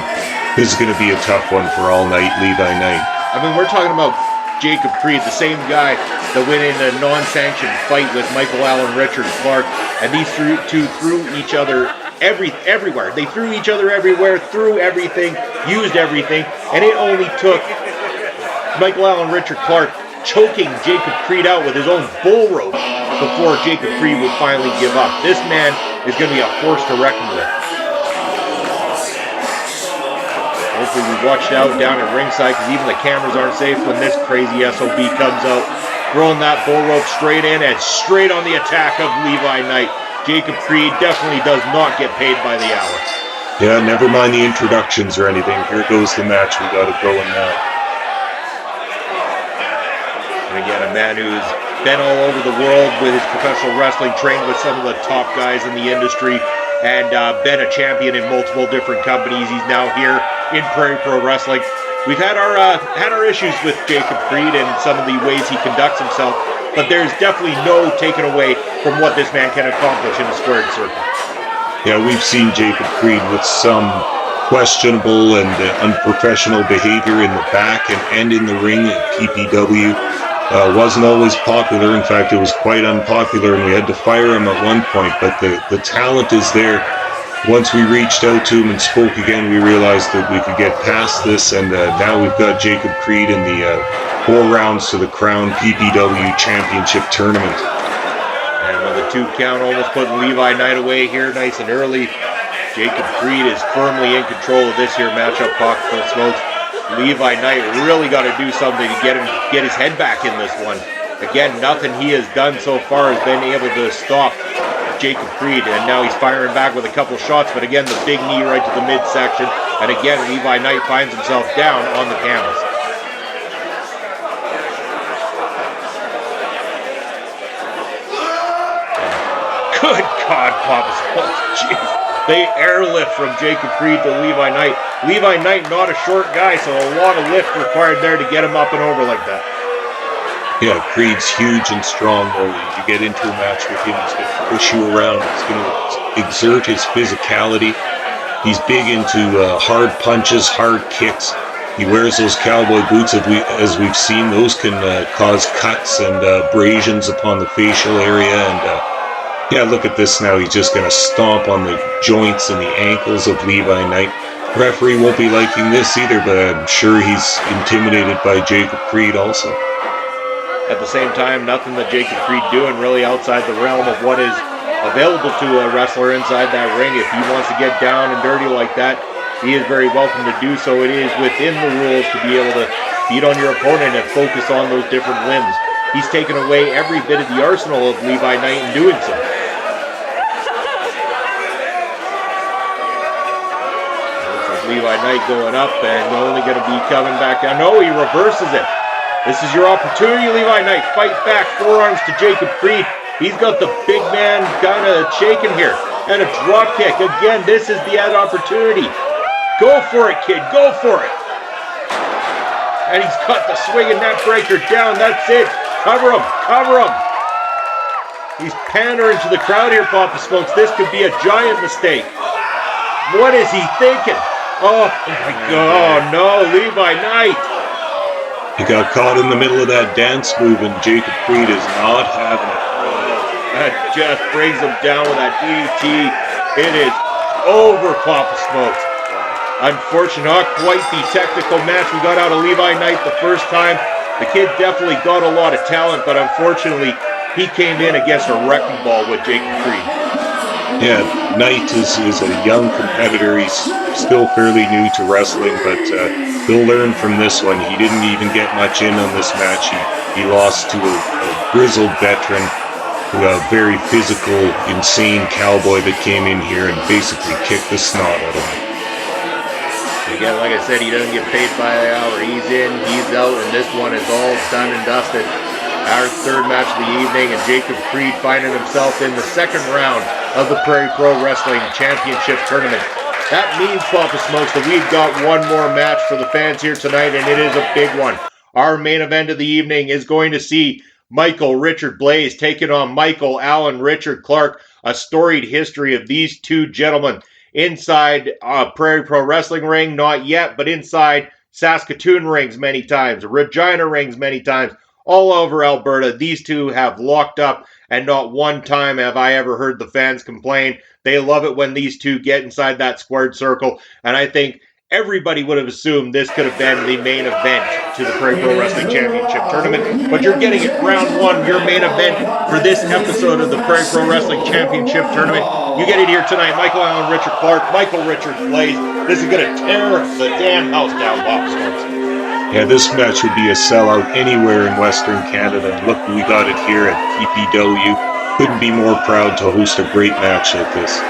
this is going to be a tough one for All Night Levi Knight. I mean, we're talking about Jacob Creed, the same guy that went in a non-sanctioned fight with Michael Allen Richard Clark. And these two threw each other everywhere. They threw each other everywhere, threw everything, used everything, and it only took Michael Allen Richard Clark choking Jacob Creed out with his own bull rope before Jacob Creed would finally give up. This man is going to be a force to reckon with. Hopefully we watched out down at ringside, because even the cameras aren't safe when this crazy SOB comes out, throwing that bull rope straight in and straight on the attack of Levi Knight. Jacob Creed definitely does not get paid by the hour. Yeah, never mind the introductions or anything. Here goes the match. We got it going now. And again, a man who's been all over the world with his professional wrestling, trained with some of the top guys in the industry, and been a champion in multiple different companies. He's now here in Prairie Pro Wrestling. We've had our issues with Jacob Creed and some of the ways he conducts himself, but there's definitely no taking away from what this man can accomplish in a squared circle. Yeah, we've seen Jacob Creed with some questionable and unprofessional behavior in the back and in the ring at PPW. Wasn't always popular. In fact, it was quite unpopular, and we had to fire him at one point. But the talent is there. Once we reached out to him and spoke again, we realized that we could get past this, and now we've got Jacob Creed in the 4 rounds to the Crown PPW Championship Tournament. And with a 2 count, almost putting Levi Knight away here nice and early. Jacob Creed is firmly in control of this here matchup, Pocketful Smokes. Levi Knight really got to do something to get his head back in this one. Again, nothing he has done so far has been able to stop Jacob Creed, and now he's firing back with a couple shots, but again, the big knee right to the midsection, and again, Levi Knight finds himself down on the canvas. Good God, Papa Smokes, jeez. They airlift from Jacob Creed to Levi Knight. Levi Knight, not a short guy, so a lot of lift required there to get him up and over like that. Yeah, Creed's huge and strong, though. You get into a match with him, he's going to push you around, he's going to exert his physicality. He's big into hard punches, hard kicks. He wears those cowboy boots, as we've seen. Those can cause cuts and abrasions upon the facial area, and yeah, look at this now. He's just going to stomp on the joints and the ankles of Levi Knight. Referee won't be liking this either, but I'm sure he's intimidated by Jacob Creed also. At the same time, nothing that Jacob Creed doing really outside the realm of what is available to a wrestler inside that ring. If he wants to get down and dirty like that, he is very welcome to do so. It is within the rules to be able to beat on your opponent and focus on those different limbs. He's taken away every bit of the arsenal of Levi Knight in doing so. Levi Knight going up and only going to be coming back down. No, he reverses it. This is your opportunity, Levi Knight. Fight back, forearms to Jacob Creed. He's got the big man kind of shaking here. And a drop kick. Again, this is the opportunity. Go for it, kid. Go for it. And he's got the swinging net breaker down. That's it. Cover him. Cover him. He's pandering to the crowd here, Papa Smokes. This could be a giant mistake. What is he thinking? Oh my God, no, Levi Knight. He got caught in the middle of that dance move, and Jacob Creed is not having it. That just brings him down with that DDT. It is over, Papa Smokes. Unfortunately, not quite the technical match we got out of Levi Knight the first time. The kid definitely got a lot of talent, but unfortunately, he came in against a wrecking ball with Jacob Creed. Yeah, Knight is a young competitor. He's still fairly new to wrestling, but he'll learn from this one. He didn't even get much in on this match. He lost to a grizzled veteran, a very physical, insane cowboy that came in here and basically kicked the snot out of him. Again, like I said, he doesn't get paid by the hour. He's in, he's out, and this one is all done and dusted. Our third match of the evening, and Jacob Creed finding himself in the second round of the Prairie Pro Wrestling Championship Tournament. That means, Papa Smokes, that we've got one more match for the fans here tonight, and it is a big one. Our main event of the evening is going to see Michael Richard Blaze taking on Michael Allen Richard Clark. A storied history of these two gentlemen inside Prairie Pro Wrestling ring, not yet, but inside Saskatoon rings many times, Regina rings many times. All over Alberta, these two have locked up, and not one time have I ever heard the fans complain. They love it when these two get inside that squared circle, and I think everybody would have assumed this could have been the main event to the Prairie Pro Wrestling Championship Tournament, but you're getting it round one, your main event for this episode of the Prairie Pro Wrestling Championship Tournament. You get it here tonight, Michael Allen Richard Clark, Michael Richard Blaze. This is going to tear the damn house down, Bob Sports. Yeah, this match would be a sellout anywhere in Western Canada. Look, we got it here at PPW. Couldn't be more proud to host a great match like this.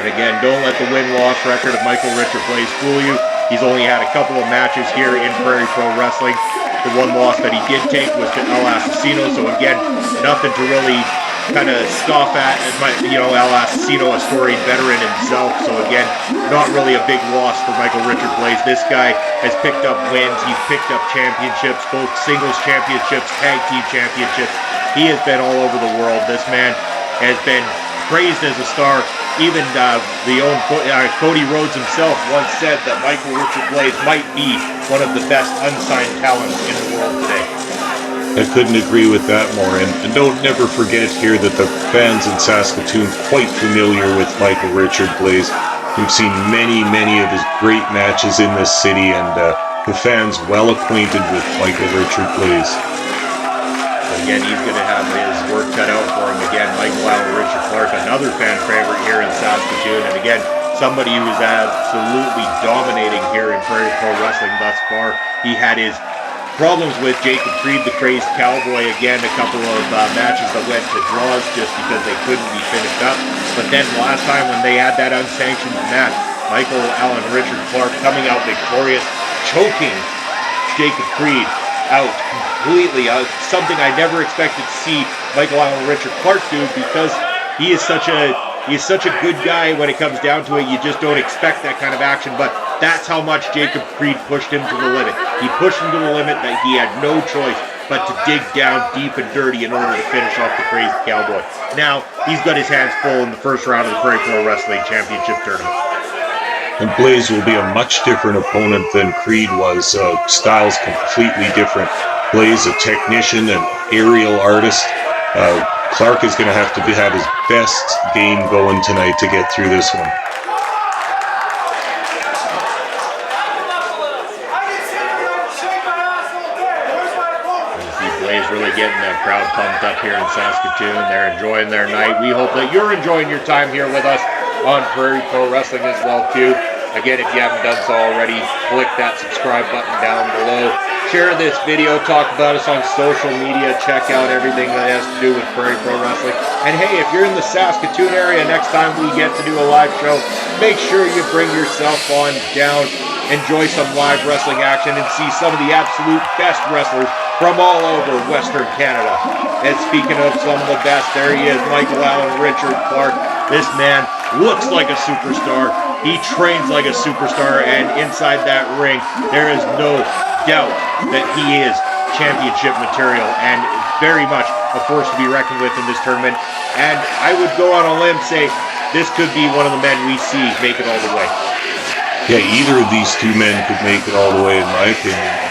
And again, don't let the win-loss record of Michael Richard Blaze fool you. He's only had a couple of matches here in Prairie Pro Wrestling. The one loss that he did take was to El Asesino, so again, nothing to really kind of scoff at. El Asesino, a storied veteran himself, so again, not really a big loss for Michael Richard Blaze. This guy has picked up wins. He's picked up championships, both singles championships, tag team championships. He has been all over the world. This man has been praised as a star. Even Cody Rhodes himself once said that Michael Richard Blaze might be one of the best unsigned talents in the world today. I couldn't agree with that more. And don't never forget here that the fans in Saskatoon quite familiar with Michael Richard Blaze. We've seen many of his great matches in this city, and the fans well acquainted with Michael Richard Blaze. Again, he's going to have his work cut out for him. Again, Michael Allen Richard Clark, another fan favorite here in Saskatoon, and again, somebody who's absolutely dominating here in Prairie Pro Wrestling thus far. He had his problems with Jacob Creed, the Crazed Cowboy. Again, a couple of matches that went to draws just because they couldn't be finished up. But then last time when they had that unsanctioned match, Michael Allen Richard Clark coming out victorious, choking Jacob Creed out completely. Something I never expected to see Michael Allen Richard Clark do, because he is such a good guy when it comes down to it. You just don't expect that kind of action, but that's how much Jacob Creed pushed him to the limit. He pushed him to the limit that he had no choice but to dig down deep and dirty in order to finish off the Crazed Cowboy. Now, he's got his hands full in the first round of the Prairie Pro Wrestling Championship tournament. And Blaze will be a much different opponent than Creed was. Styles completely different. Blaze, a technician, an aerial artist. Clark is going to have his best game going tonight to get through this one. Blaze really getting that crowd pumped up here in Saskatoon. They're enjoying their night. We hope that you're enjoying your time here with us on Prairie Pro Wrestling as well too. Again, if you haven't done so already, click that subscribe button down below. Share this video, talk about us on social media, check out everything that has to do with Prairie Pro Wrestling. And hey, if you're in the Saskatoon area next time we get to do a live show, make sure you bring yourself on down, enjoy some live wrestling action, and see some of the absolute best wrestlers from all over Western Canada. And speaking of some of the best, there he is, Michael Allen Richard Clark. This man looks like a superstar. He trains like a superstar, and inside that ring, there is no doubt that he is championship material and very much a force to be reckoned with in this tournament. And I would go on a limb say this could be one of the men we see make it all the way. Yeah, either of these two men could make it all the way, in my opinion.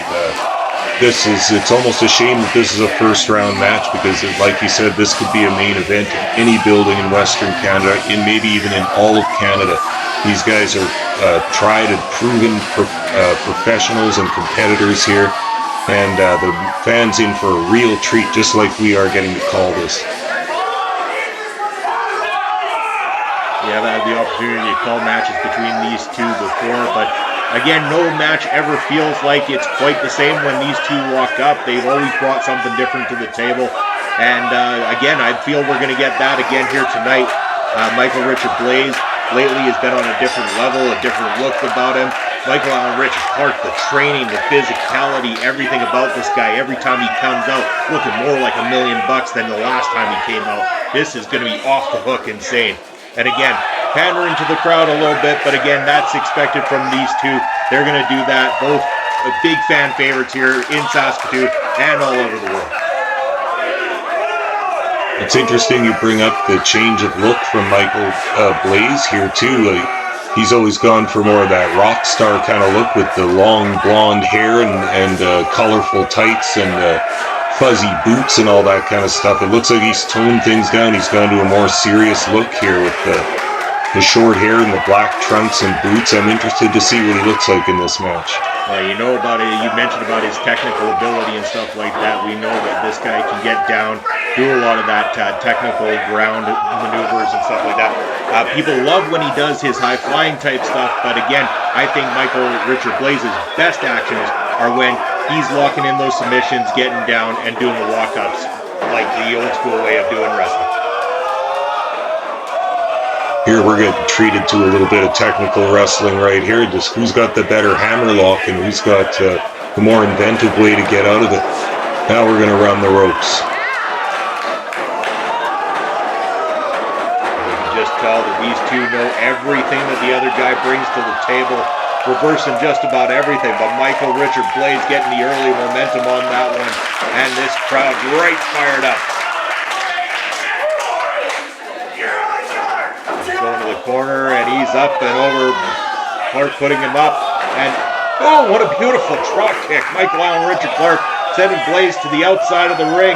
It's almost a shame that this is a first round match, because like you said, this could be a main event in any building in Western Canada, and maybe even in all of Canada. These guys are tried and proven professionals and competitors here, and the fans in for a real treat, just like we are getting to call this. We have had the opportunity to call matches between these two before, but again, no match ever feels like it's quite the same when these two walk up. They've always brought something different to the table, and again, I feel we're going to get that again here tonight. Michael Richard Blaze lately has been on a different level, a different look about him. Michael Allen Richard Clark, the training, the physicality, everything about this guy, every time he comes out, looking more like $1 million than the last time he came out. This is going to be off the hook insane. And again, pandering to the crowd a little bit, but again, that's expected from these two. They're going to do that. Both big fan favorites here in Saskatoon and all over the world. It's interesting you bring up the change of look from Michael Blaze here too. He's always gone for more of that rock star kind of look with the long blonde hair and colorful tights and fuzzy boots and all that kind of stuff. It looks like he's toned things down. He's gone to a more serious look here with the short hair and the black trunks and boots. I'm interested to see what he looks like in this match. Well, you know about it. You mentioned about his technical ability and stuff like that. We know that this guy can get down, do a lot of that technical ground maneuvers and stuff like that. People love when he does his high-flying type stuff, but again, I think Michael Richard Blaze's best actions are when he's locking in those submissions, getting down, and doing the walk-ups like the old-school way of doing wrestling. Here we're getting treated to a little bit of technical wrestling right here. Just who's got the better hammer lock and who's got the more inventive way to get out of it. Now we're going to run the ropes. You can just tell that these two know everything that the other guy brings to the table, reversing just about everything. But Michael Richard Blaze getting the early momentum on that one, and this crowd right fired up. corner, and he's up and over. Clark putting him up, and oh, what a beautiful drop kick. Michael Allen Richard Clark sending Blaze to the outside of the ring.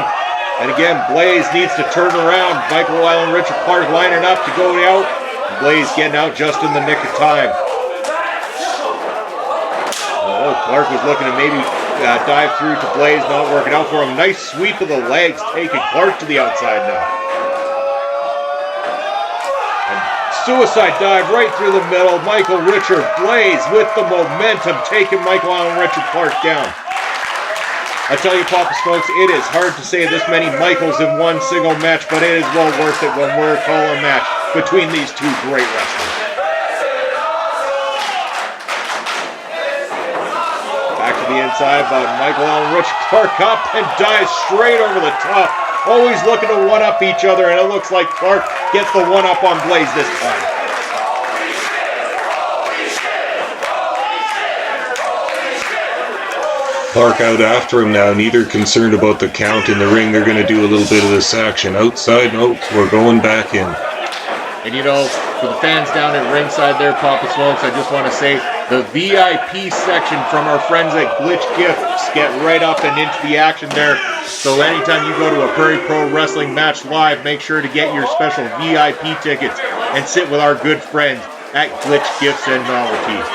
And again, Blaze needs to turn around. Michael Allen Richard Clark lining up to go out. Blaze getting out just in the nick of time. Oh, Clark was looking to maybe dive through to Blaze, not working out for him. Nice sweep of the legs, taking Clark to the outside now. And suicide dive right through the middle. Michael Richard Blaze with the momentum, taking Michael Allen Richard Clark down. I tell you, Papa Smokes, it is hard to say this many Michaels in one single match, but it is well worth it when we're calling a match between these two great wrestlers. Back to the inside, but Michael Allen Richard Clark up and dives straight over the top. Always looking to one-up each other, and it looks like Clark gets the one-up on Blaze this time. Clark out after him now, neither concerned about the count in the ring. They're going to do a little bit of this action. Outside, no, we're going back in. And you know, for the fans down at ringside there, Papa Smokes, I just want to say the VIP section from our friends at Glitch Gifts get right up and into the action there. So anytime you go to a Prairie Pro Wrestling match live, make sure to get your special VIP tickets and sit with our good friends at Glitch Gifts and Novelties.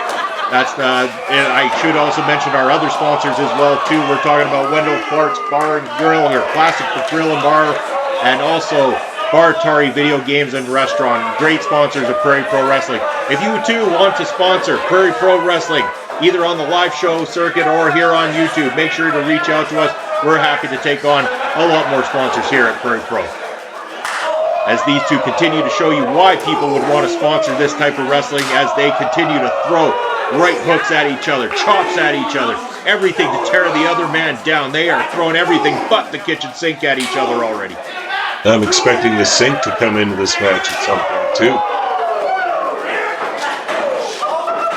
And I should also mention our other sponsors as well too. We're talking about Wendell Clark's Bar and Grill, or Classic Grill and Bar, and also Bartari Video Games and Restaurant. Great sponsors of Prairie Pro Wrestling. If you too want to sponsor Prairie Pro Wrestling, either on the live show circuit or here on YouTube, make sure to reach out to us. We're happy to take on a lot more sponsors here at Prairie Pro. As these two continue to show you why people would want to sponsor this type of wrestling, as they continue to throw right hooks at each other, chops at each other, everything to tear the other man down. They are throwing everything but the kitchen sink at each other already. I'm expecting the sink to come into this match at some point too.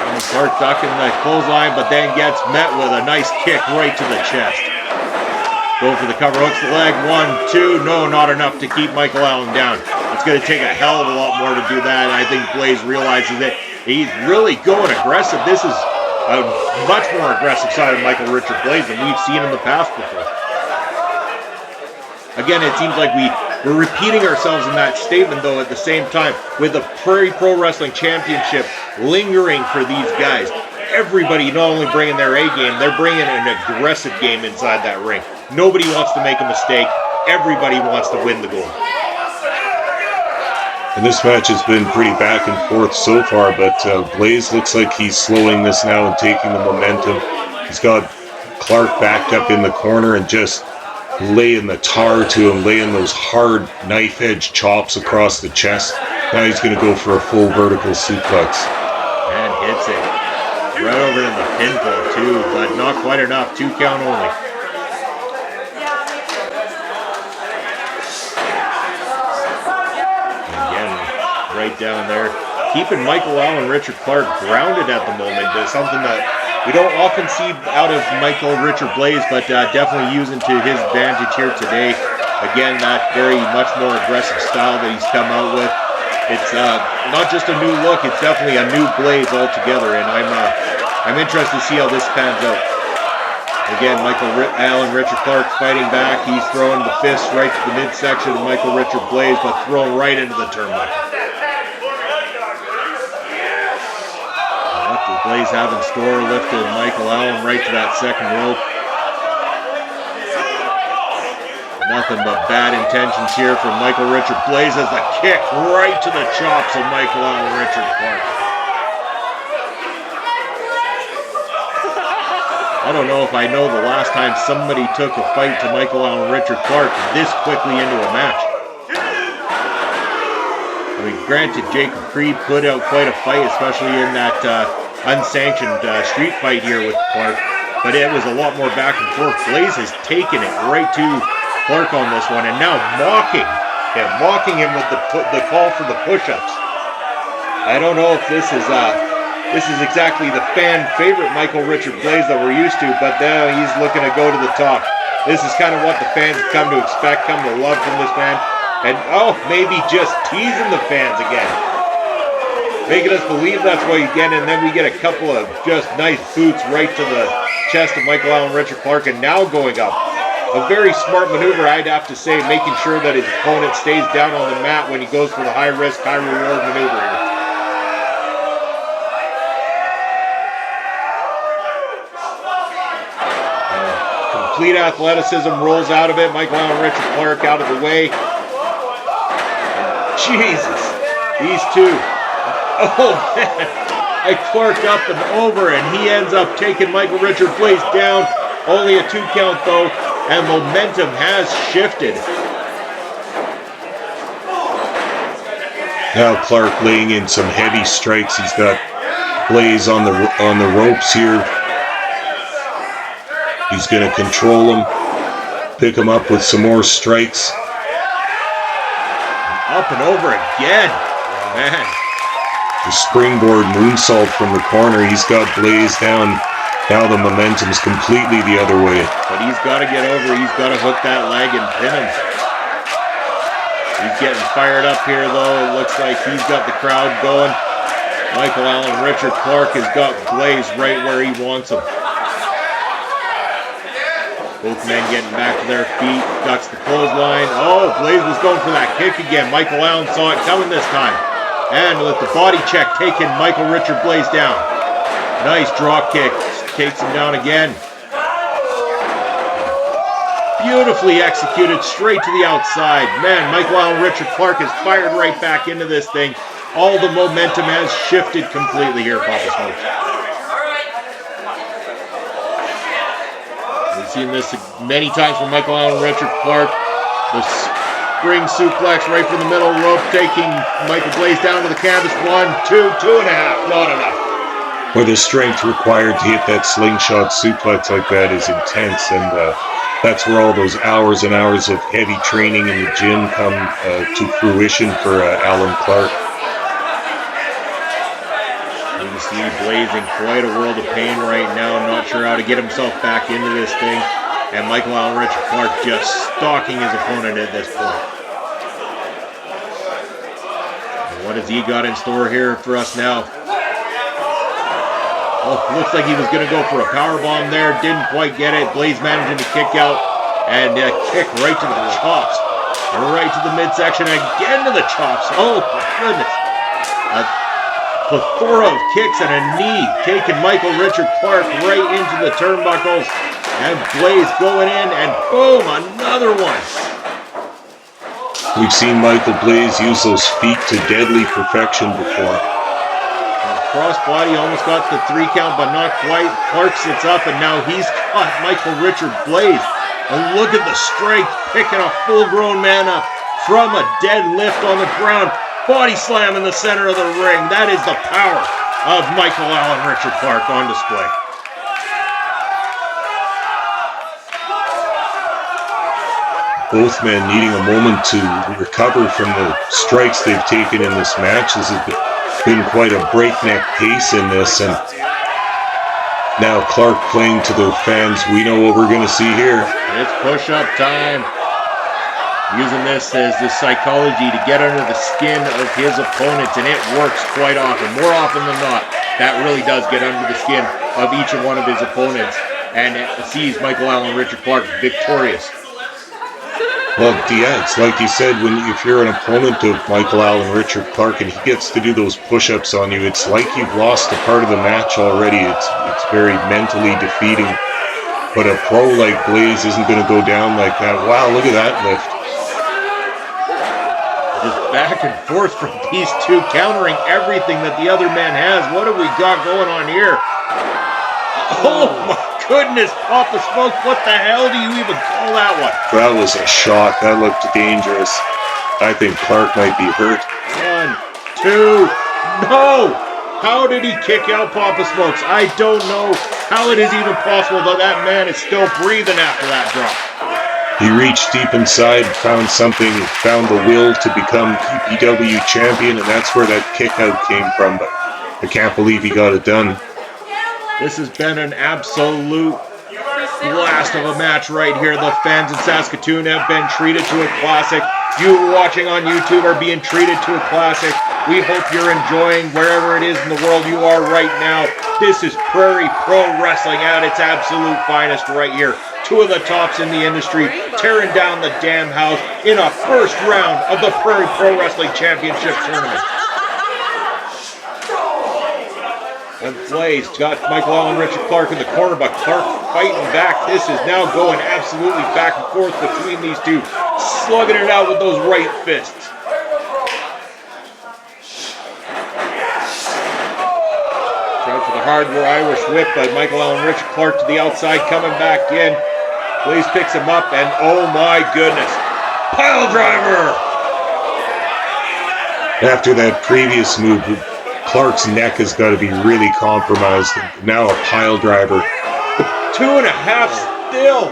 And Clark ducking the clothesline, but then gets met with a nice kick right to the chest. Going for the cover, hooks the leg, 1, 2, no, not enough to keep Michael Allen down. It's going to take a hell of a lot more to do that. I think Blaze realizes it. He's really going aggressive. This is a much more aggressive side of Michael Richard Blaze than we've seen in the past before. Again, it seems like we're repeating ourselves in that statement, though, at the same time, with the Prairie Pro Wrestling Championship lingering for these guys. Everybody not only bringing their A game, they're bringing an aggressive game inside that ring. Nobody wants to make a mistake. Everybody wants to win the gold. And this match has been pretty back and forth so far, but Blaze looks like he's slowing this now and taking the momentum. He's got Clark backed up in the corner and just laying the tar to him, laying those hard knife-edge chops across the chest. Now he's going to go for a full vertical suplex. And hits it. Right over to the pinfall too, but not quite enough. 2 count only. Right down there, keeping Michael Allen Richard Clark grounded at the moment is something that we don't often see out of Michael Richard Blaze, but definitely using to his advantage here today. Again, that very much more aggressive style that he's come out with. It's not just a new look; it's definitely a new Blaze altogether, and I'm interested to see how this pans out. Again, Michael Allen Richard Clark fighting back. He's throwing the fist right to the midsection of Michael Richard Blaze, but thrown right into the turnbuckle. What does Blaze have in store? Lifted Michael Allen right to that second rope. Nothing but bad intentions here from Michael Richard Blaze as the kick right to the chops of Michael Allen Richard Clark. I don't know if I know the last time somebody took a fight to Michael Allen Richard Clark this quickly into a match. I mean, granted, Jacob Creed put out quite a fight, especially in that unsanctioned street fight here with Clark, but it was a lot more back and forth. Blaze has taken it right to Clark on this one, and now mocking him with the call for the push-ups. I don't know if this is exactly the fan favorite Michael Richard Blaze that we're used to, but now he's looking to go to the top. This is kind of what the fans have come to expect, come to love from this man. And, oh, maybe just teasing the fans again. making us believe that's what you get, and then we get a couple of just nice boots right to the chest of Michael Allen Richard Clark, and now going up. A very smart maneuver, I'd have to say, making sure that his opponent stays down on the mat when he goes for the high-risk, high-reward maneuver here. Complete athleticism rolls out of it. Michael Allen Richard Clark out of the way. Jesus, these two. Oh, man. I Clark up and over, and he ends up taking Michael Richard Blaze down. Only a 2 count, though, and momentum has shifted. Now Clark laying in some heavy strikes. He's got Blaze on the ropes here. He's going to control him, pick him up with some more strikes. Up and over again. Oh, man. The springboard moonsault from the corner. He's got Blaze down. Now the momentum's completely the other way. But he's got to get over. He's got to hook that leg and pin him. He's getting fired up here, though. It looks like he's got the crowd going. Michael Allen Richard Clark has got Blaze right where he wants him. Both men getting back to their feet. Ducks the clothesline. Oh, Blaze was going for that kick again. Michael Allen saw it coming this time. And with the body check taking Michael Richard Blaze down. Nice drop kick. Takes him down again. Beautifully executed straight to the outside. Man, Michael Allen Richard Clark is fired right back into this thing. All the momentum has shifted completely here, Papa Smokes. We've seen this many times from Michael Allen Richard Clark. The spring suplex right from the middle rope, taking Michael Blaze down to the canvas. 1, 2, 2.5. Not enough. Where the strength required to hit that slingshot suplex like that is intense, and that's where all those hours and hours of heavy training in the gym come to fruition for Allen Clark. You can see Blaze in quite a world of pain right now, not sure how to get himself back into this thing, and Michael Allen Richard Clark just stalking his opponent at this point. And what has he got in store here for us now? Oh, looks like he was going to go for a powerbomb there. Didn't quite get it. Blaze managing to kick out and kick right to the chops. Right to the midsection. Again to the chops. Oh, my goodness. A plethora of kicks and a knee taking Michael Richard Clark right into the turnbuckles. And Blaze going in and boom, another one. We've seen Michael Blaze use those feet to deadly perfection before. Crossbody almost got the 3 count, but not quite. Clark sits up, and now he's got Michael Richard Blaze. And look at the strength, picking a full-grown man up from a deadlift on the ground. Body slam in the center of the ring. That is the power of Michael Allen Richard Clark on display. Both men needing a moment to recover from the strikes they've taken in this match. This has been quite a breakneck pace in this, and now Clark playing to the fans. We know what we're going to see here. It's push-up time. Using this as the psychology to get under the skin of his opponents, and it works quite often. More often than not, that really does get under the skin of each and one of his opponents, and it sees Michael Allen Richard Clark victorious. Well, yeah, it's like you said, if you're an opponent of Michael Allen Richard Clark and he gets to do those push-ups on you, it's like you've lost a part of the match already. It's very mentally defeating. But a pro like Blaze isn't going to go down like that. Wow, look at that lift. Just back and forth from these two, countering everything that the other man has. What have we got going on here? Oh my goodness, Papa Smoke, what the hell do you even call that one? That was a shot. That looked dangerous. I think Clark might be hurt. 1, 2, no! How did he kick out Papa Smokes? I don't know how it is even possible that that man is still breathing after that drop. He reached deep inside, found something, found the will to become PPW champion, and that's where that kick out came from. But I can't believe he got it done. This has been an absolute blast of a match right here. The fans in Saskatoon have been treated to a classic. You watching on YouTube are being treated to a classic. We hope you're enjoying wherever it is in the world you are right now. This is Prairie Pro Wrestling at its absolute finest right here. Two of the tops in the industry tearing down the damn house in a first round of the Prairie Pro Wrestling Championship tournament. And Blaze got Michael Allen, Richard Clark in the corner, but Clark fighting back. This is now going absolutely back and forth between these two, slugging it out with those right fists. Trying for the hard Irish whip by Michael Allen, Richard Clark to the outside, coming back in. Blaze picks him up, and oh my goodness, pile driver! After that previous move, Clark's neck has got to be really compromised. Now a pile driver. 2.5 still.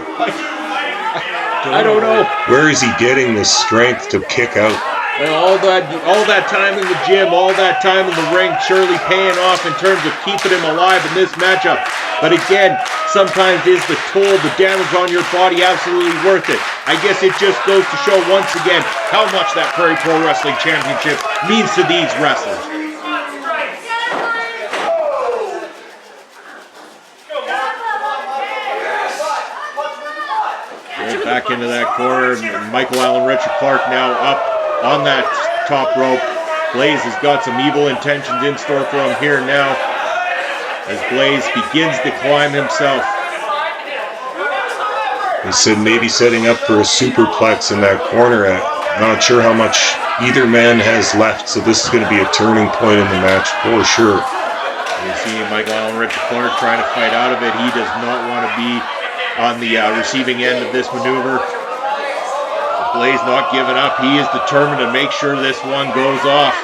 I don't know. Where is he getting the strength to kick out? Well, all that time in the gym, all that time in the ring, surely paying off in terms of keeping him alive in this matchup. But again, sometimes is the toll, the damage on your body absolutely worth it? I guess it just goes to show once again how much that Prairie Pro Wrestling Championship means to these wrestlers. Right back into that corner. Michael Allen, Richard Clark now up on that top rope. Blaze has got some evil intentions in store for him here now, as Blaze begins to climb himself. He said maybe setting up for a superplex in that corner. I'm not sure how much either man has left, so this is going to be a turning point in the match for sure. You see Michael Allen, Richard Clark trying to fight out of it. He does not want to be on the receiving end of this maneuver. Blaze not giving up. He is determined to make sure this one goes off.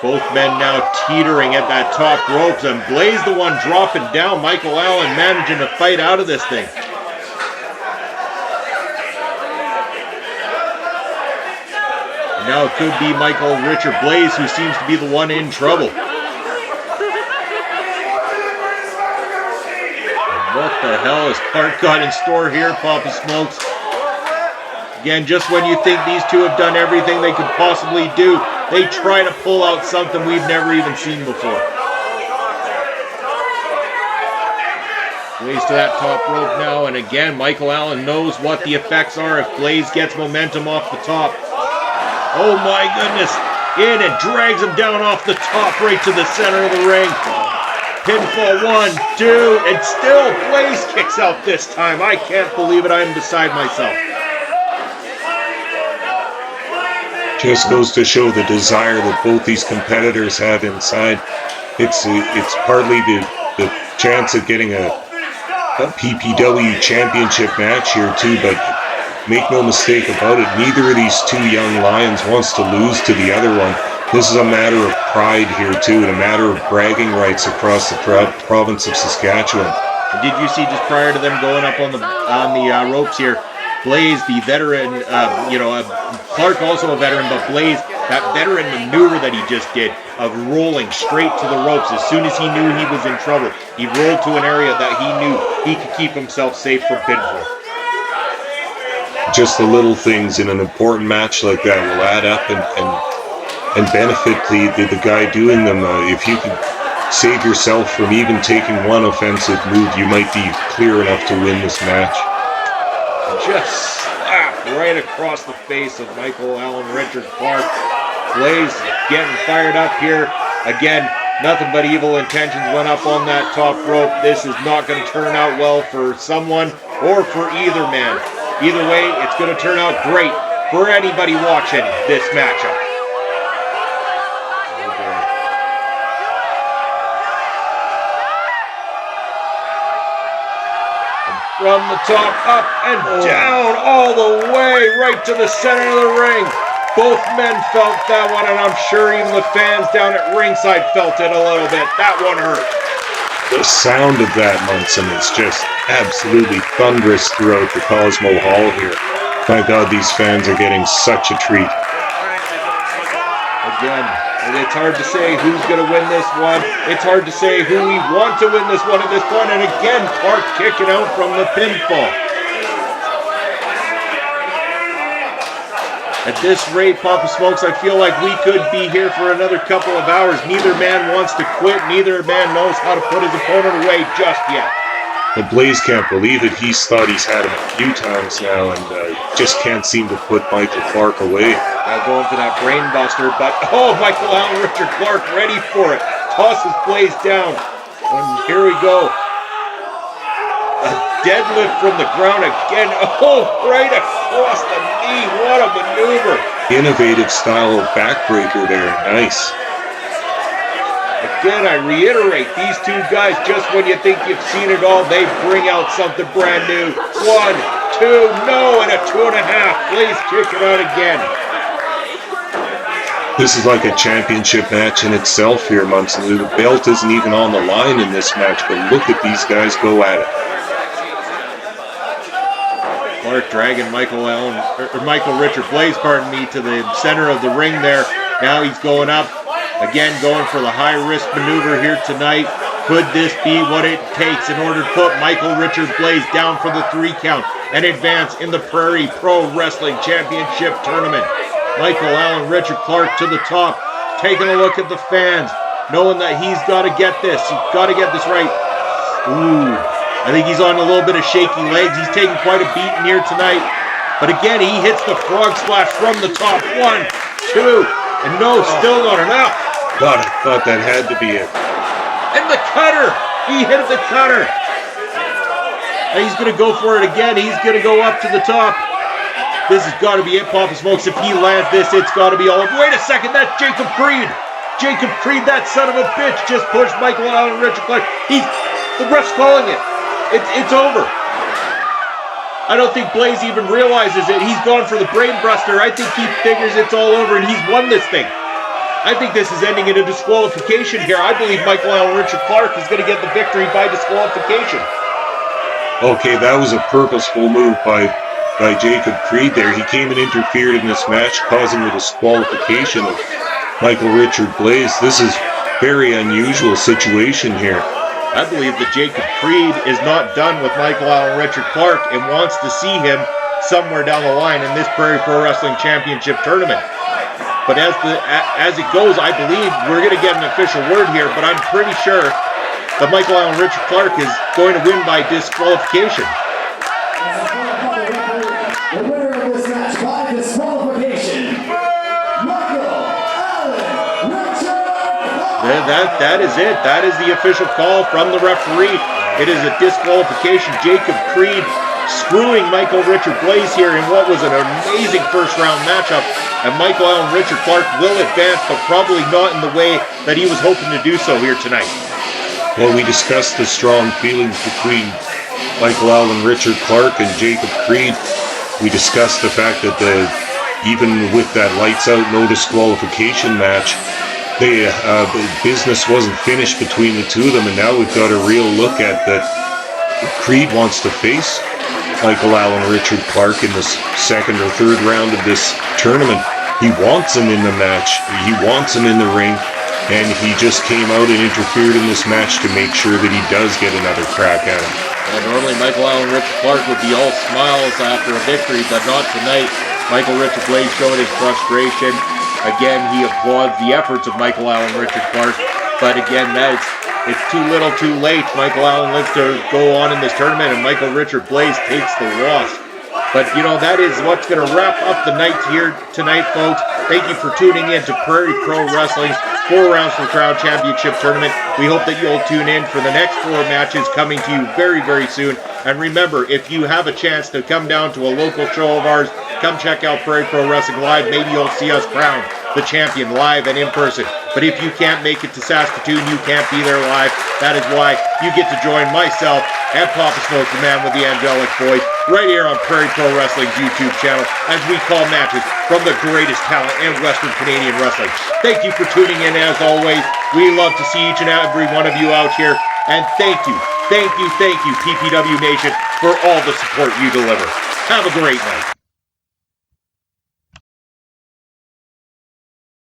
Both men now teetering at that top ropes, and Blaze the one dropping down. Michael Allen managing to fight out of this thing. And now it could be Michael Richard Blaze who seems to be the one in trouble. What the hell has Clark got in store here, Papa Smokes? Again, just when you think these two have done everything they could possibly do, they try to pull out something we've never even seen before. Blaze to that top rope now, and again, Michael Allen knows what the effects are if Blaze gets momentum off the top. Oh my goodness! In and drags him down off the top right to the center of the ring. Pinfall 1, 2, and still Blaze kicks out this time. I can't believe it. I'm beside myself. Just goes to show the desire that both these competitors have inside. It's partly the chance of getting a PPW championship match here too, but make no mistake about it, neither of these two young lions wants to lose to the other one. This is a matter of pride here too, and a matter of bragging rights across the province of Saskatchewan. Did you see just prior to them going up on the ropes here, Blaze, the veteran, Clark also a veteran, but Blaze, that veteran maneuver that he just did of rolling straight to the ropes as soon as he knew he was in trouble. He rolled to an area that he knew he could keep himself safe from pinfall. Just the little things in an important match like that will add up and benefit the guy doing them. If you could save yourself from even taking one offensive move, you might be clear enough to win this match. Just slapped right across the face of Michael Allen Richard Clark. Blaze getting fired up here. Again, nothing but evil intentions went up on that top rope. This is not going to turn out well for someone or for either man. Either way, it's going to turn out great for anybody watching this matchup. From the top, up and down, all the way, right to the center of the ring. Both men felt that one, and I'm sure even the fans down at ringside felt it a little bit. That one hurt. The sound of that, Munson, is just absolutely thunderous throughout the Cosmo Hall here. My God, these fans are getting such a treat. Again, And it's hard to say who's going to win this one. It's hard to say who we want to win this one at this point. And again, Clark kicking out from the pinfall. At this rate, Papa Smokes, I feel like we could be here for another couple of hours. Neither man wants to quit. Neither man knows how to put his opponent away just yet. The Blaze can't believe it. He's thought he's had him a few times now and just can't seem to put Michael Clark away. Now going for that brain buster, but oh, Michael Allen Richard Clark ready for it. Tosses Blaze down. And here we go. A deadlift from the ground again. Oh, right across the knee. What a maneuver. Innovative style of backbreaker there. Nice. Again, I reiterate, these two guys, just when you think you've seen it all, they bring out something brand new. 1, 2, no, and a 2.5. Blaze kicking out again. This is like a championship match in itself here, Munson. The belt isn't even on the line in this match, but look at these guys go at it. Clark dragging Michael Richard Blaze, pardon me, to the center of the ring there. Now he's going up. Again, going for the high-risk maneuver here tonight. Could this be what it takes in order to put Michael Richard Blaze down for the 3 count and advance in the Prairie Pro Wrestling Championship Tournament? Michael Allen Richard Clark to the top, taking a look at the fans, knowing that he's got to get this. He's got to get this right. Ooh, I think he's on a little bit of shaky legs. He's taking quite a beating here tonight. But again, he hits the frog splash from the top. 1, 2, and no, still not enough. God, I thought that had to be it. And the cutter! He hit the cutter! And he's going to go for it again. He's going to go up to the top. This has got to be it, Papa Smokes. If he lands this, it's got to be all over. Wait a second, that's Jacob Creed. Jacob Creed, that son of a bitch, just pushed Michael Allen Richard Clark. The ref's calling it. It's over. I don't think Blaze even realizes it. He's gone for the brain buster. I think he figures it's all over and he's won this thing. I think this is ending in a disqualification here. I believe Michael Allen Richard Clark is going to get the victory by disqualification. Okay, that was a purposeful move by Jacob Creed there. He came and interfered in this match, causing the disqualification of Michael Richard Blaze. This is a very unusual situation here. I believe that Jacob Creed is not done with Michael Allen Richard Clark and wants to see him somewhere down the line in this Prairie Pro Wrestling Championship Tournament. But as it goes, I believe we're going to get an official word here, but I'm pretty sure that Michael Allen Richard Clark is going to win by disqualification. The winner of this match by disqualification, Michael Allen Richard Clark. That is it. That is the official call from the referee. It is a disqualification. Jacob Creed screwing Michael Richard Blaze here in what was an amazing first-round matchup. And Michael Allen Richard Clark will advance, but probably not in the way that he was hoping to do so here tonight. Well, we discussed the strong feelings between Michael Allen Richard Clark and Jacob Creed. We discussed the fact that even with that lights-out, no disqualification match, the business wasn't finished between the two of them, and now we've got a real look at that Creed wants to face Michael Allen Richard Clark in this 2nd or 3rd round of this tournament. He wants him in the match. He wants him in the ring. And he just came out and interfered in this match to make sure that he does get another crack at him. Normally Michael Allen Richard Clark would be all smiles after a victory, but not tonight. Michael Richard Blaze showing his frustration. Again, he applauds the efforts of Michael Allen Richard Clark. But again, it's too little too late. Michael Allen lives to go on in this tournament, and Michael Richard Blaze takes the loss. But, you know, that is what's going to wrap up the night here tonight, folks. Thank you for tuning in to Prairie Pro Wrestling's 4 Rounds for the Crown Championship Tournament. We hope that you'll tune in for the next 4 matches coming to you very, very soon. And remember, if you have a chance to come down to a local show of ours, come check out Prairie Pro Wrestling Live. Maybe you'll see us crown the champion live and in person. But if you can't make it to Saskatoon, you can't be there live. That is why you get to join myself and Papa Smoke, the man with the angelic voice, right here on Prairie Pro Wrestling's YouTube channel as we call matches from the greatest talent in Western Canadian wrestling. Thank you for tuning in as always. We love to see each and every one of you out here. And thank you, PPW Nation, for all the support you deliver. Have a great night.